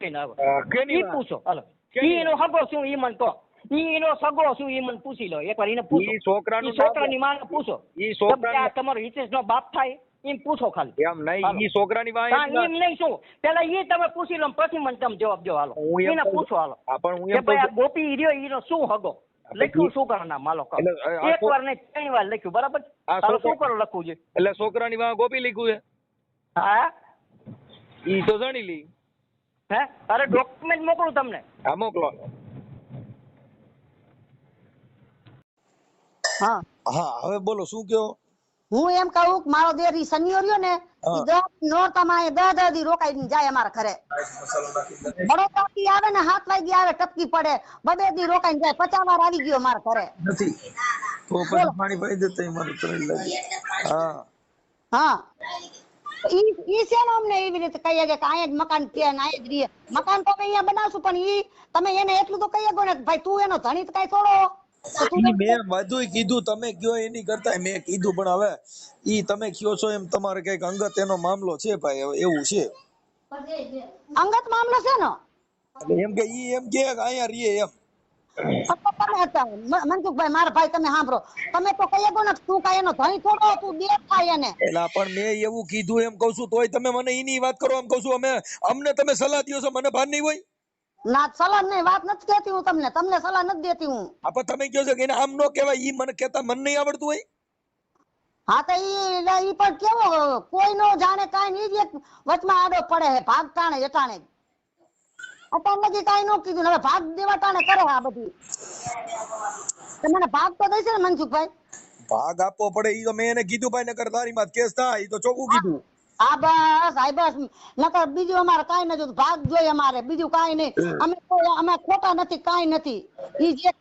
ઈ પૂછો હાલો ઈ એનો હગો શું ઈ મને કહો ઈ એનો સગો શું ઈ મને પૂછી લો એકવાર એને પૂછો છોકરાની માને પૂછો તમારો હિતેશ નો બાપ થાય એમ પૂછો ખાલી એમ નહીં ઈ છોકરાની વાત એમ નહીં શું પેલા ઈ તમે પૂછી લો પછી મને તમે જવાબ દો હાલો એને પૂછો હાલો કે ભાઈ આ ગોપી રહ્યો એનો શું હગો લખ્યું શું કરો ના માલો એક વાર ને 3 વાર લખ્યું બરાબર શું કરો લખવું છે એટલે છોકરાની વાહ ગોપી લખ્યું છે હા ઈ તો જાણી લી હે અરે ડોક્યુમેન્ટ મોકલું તમને હા મોકલો હા હવે બોલો શું કયો હું એમ કહું કે મારો દેર ઈ સનિયો રહ્યો ને ઈ 10 નોરતામાં 10 દી રોકાઈને જાય અમારા ઘરે બરોડાથી આવે ને 7 વાગે આવે ટપકી પડે 2 દી રોકાઈને જાય 50 વાર આવી ગયો મારા ઘરે નથી તો પછી પાણી પાઈ દેતા મારું ત્રણ લાગે હા ઈ છે ને અમને એવી રીતે કહીએ કે અહીંયા જ મકાન છે ને અહીંયા જ રહીએ મકાન તો અહીંયા બનાવશું પણ ઈ તમે એને એટલું તો કહીએ ને ભાઈ તું એનો ધણી તો કઈ થોડો મેં બધું કીધું તમે કયો એની કરતા મેં કીધું પણ હવે ઈ તમે કયો છો એમ તમારે કઈક અંગત એનો મામલો છે ભાઈ હવે એવું છે અંગત મામલો છે ને એમ કે ઈ એમ કે અહીંયા રહીએ એમ મનસુખભાઈ મારા ભાઈ તમે સાંભળો તમે તો કહીએ ને તું કઈ એનો ધણી થોડો તું દેખ થાય એને એલા પણ મેં એવું કીધું એમ કહું છું તોય તમે મને એની વાત કરો એમ કહું છું અમને તમે સલાહ દો છો મને ભાન નહીં હોય ના સલાહ નહીં વાત નથી દેતી હું તમને સલાહ નથી દેતી હું પણ તમે કહો છો કે એને આમ નો કહેવાય ઈ મને કહેતા મન નહીં આવડતું હોય હા તો ઈ પણ કેવો કોઈ નો જાણે કાઈ નહીં જ વચમાં આડો પડે છે ભાગ ટાણે એટાણે અત્યાર લગી કાઈ નો કીધું હવે ભાગ દેવા ટાણે કરે આ બધી તમને ભાગ તો દેશે ને મનસુખભાઈ ભાગ આપવો પડે ઈ તો મેં એને કીધું ભાઈ નકર તારી માં કેસ થાય ઈ તો ચોખ્ખું કીધું હા બસ નકર બીજું અમારે કઈ નથી ભાગ જોઈએ અમારે બીજું કઈ નહીં અમે ખોટા નથી કઈ નથી ઈ જે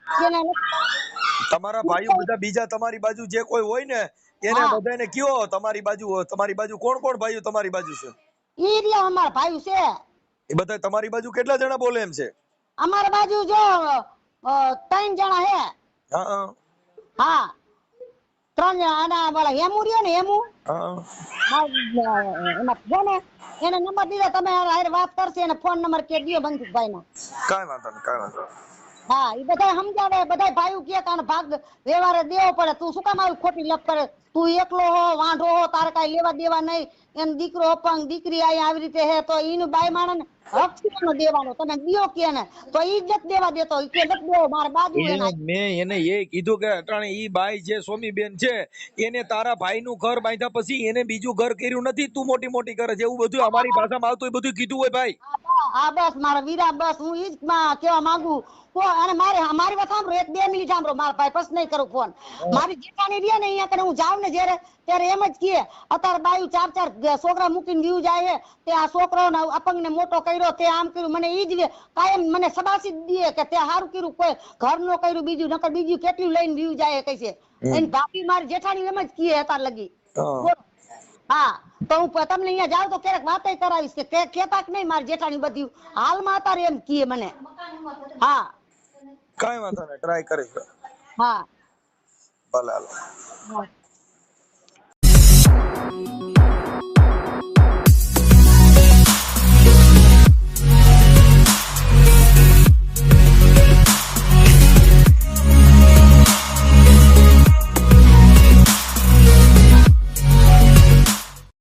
તમારા ભાઈઓ બધા બીજા તમારી બાજુ જે કોઈ હોય ને એને બધાને કયો તમારી બાજુ કોણ કોણ ભાઈઓ તમારી બાજુ છે ઈ રહ્યા અમારા ભાઈ છે. એ બધા તમારી બાજુ કેટલા જણા બોલે એમ છે? અમારા બાજુ જો 3 જણા હે. હા હા હા 3 જણા. આના બોલા હેમુ રહ્યો ને હેમુ, હા એમાં છે ને એને નંબર દીધો, તમે હારે વાત કરશે એને ફોન નંબર કે દિયો બંદૂકભાઈ નો. કાંઈ વાંધો નહીં, કાંઈ વાંધો નહીં. હા ઈ બધા સમજાવે, બધા ભાઈઓ કે કાન ભાગ વ્યવહારે દેવો પડે, તું શું કામ આવી ખોટી લપ કરે, તું એકલો હો વાંઢો હો, તારે કાઈ લેવા દેવા નહીં, એમ દીકરો અપંગ દીકરી આઈ આવી રીતે હે, તો ઈનું બાઈ માણસ હક કેનો દેવાનો, તમે દિયો કે ને, તો ઈ જ નથી દેવા દેતો, ઈ કે નથી દેવો, મારે બાજુ એના. મેં એને એ કીધું કે અટાણે ઈ બાઈ જે સોમીબેન છે એને તારા ભાઈનું ઘર બાંધ્યા પછી એને બીજું ઘર કર્યું નથી, તું મોટી મોટી કરે છે, એવું બધું અમારી ભાષામાં આવતું એ બધું કીધું હોય ભાઈ. હા બસ મારા વીરા, બસ હું ઈ જ કેવા માંગુ. અને મારી વાત સાંભળો, 1-2 મિનિટ સાંભળો મારા ભાઈ, પછી નહીં કરું ફોન. મારી જેઠાણી રહે ને અહીંયા કને હું જાઉં ને જ્યારે, ત્યારે એમ જ કહે અત્યારે બાયું 4 છોકરા મૂકીને વ્યુ જાય છે, તે આ છોકરાઓને અપંગને મોટો કર્યો, તે આમ કર્યું, મને ઈ જ કાયમ મને સબાસી દે કે તે સારું કર્યું, કોઈ ઘર નો કર્યું બીજું, નકર બીજું કેટલું લઈને વ્યુ જાય કઈ છે. એની ભાભી મારી જેઠાણી એમ જ કહે અત્યારે લગી. હા તો હું તમને અહીંયા જાઉં તો ક્યારેક વાતે કરાવીશ કે કેતા કે નહીં મારી જેઠાણી બધું હાલમાં અત્યારે એમ કહે મને. હા કાંઈ વાંધો નહીં, ટ્રાય કરીશ. હા ભલે હાલો. હા.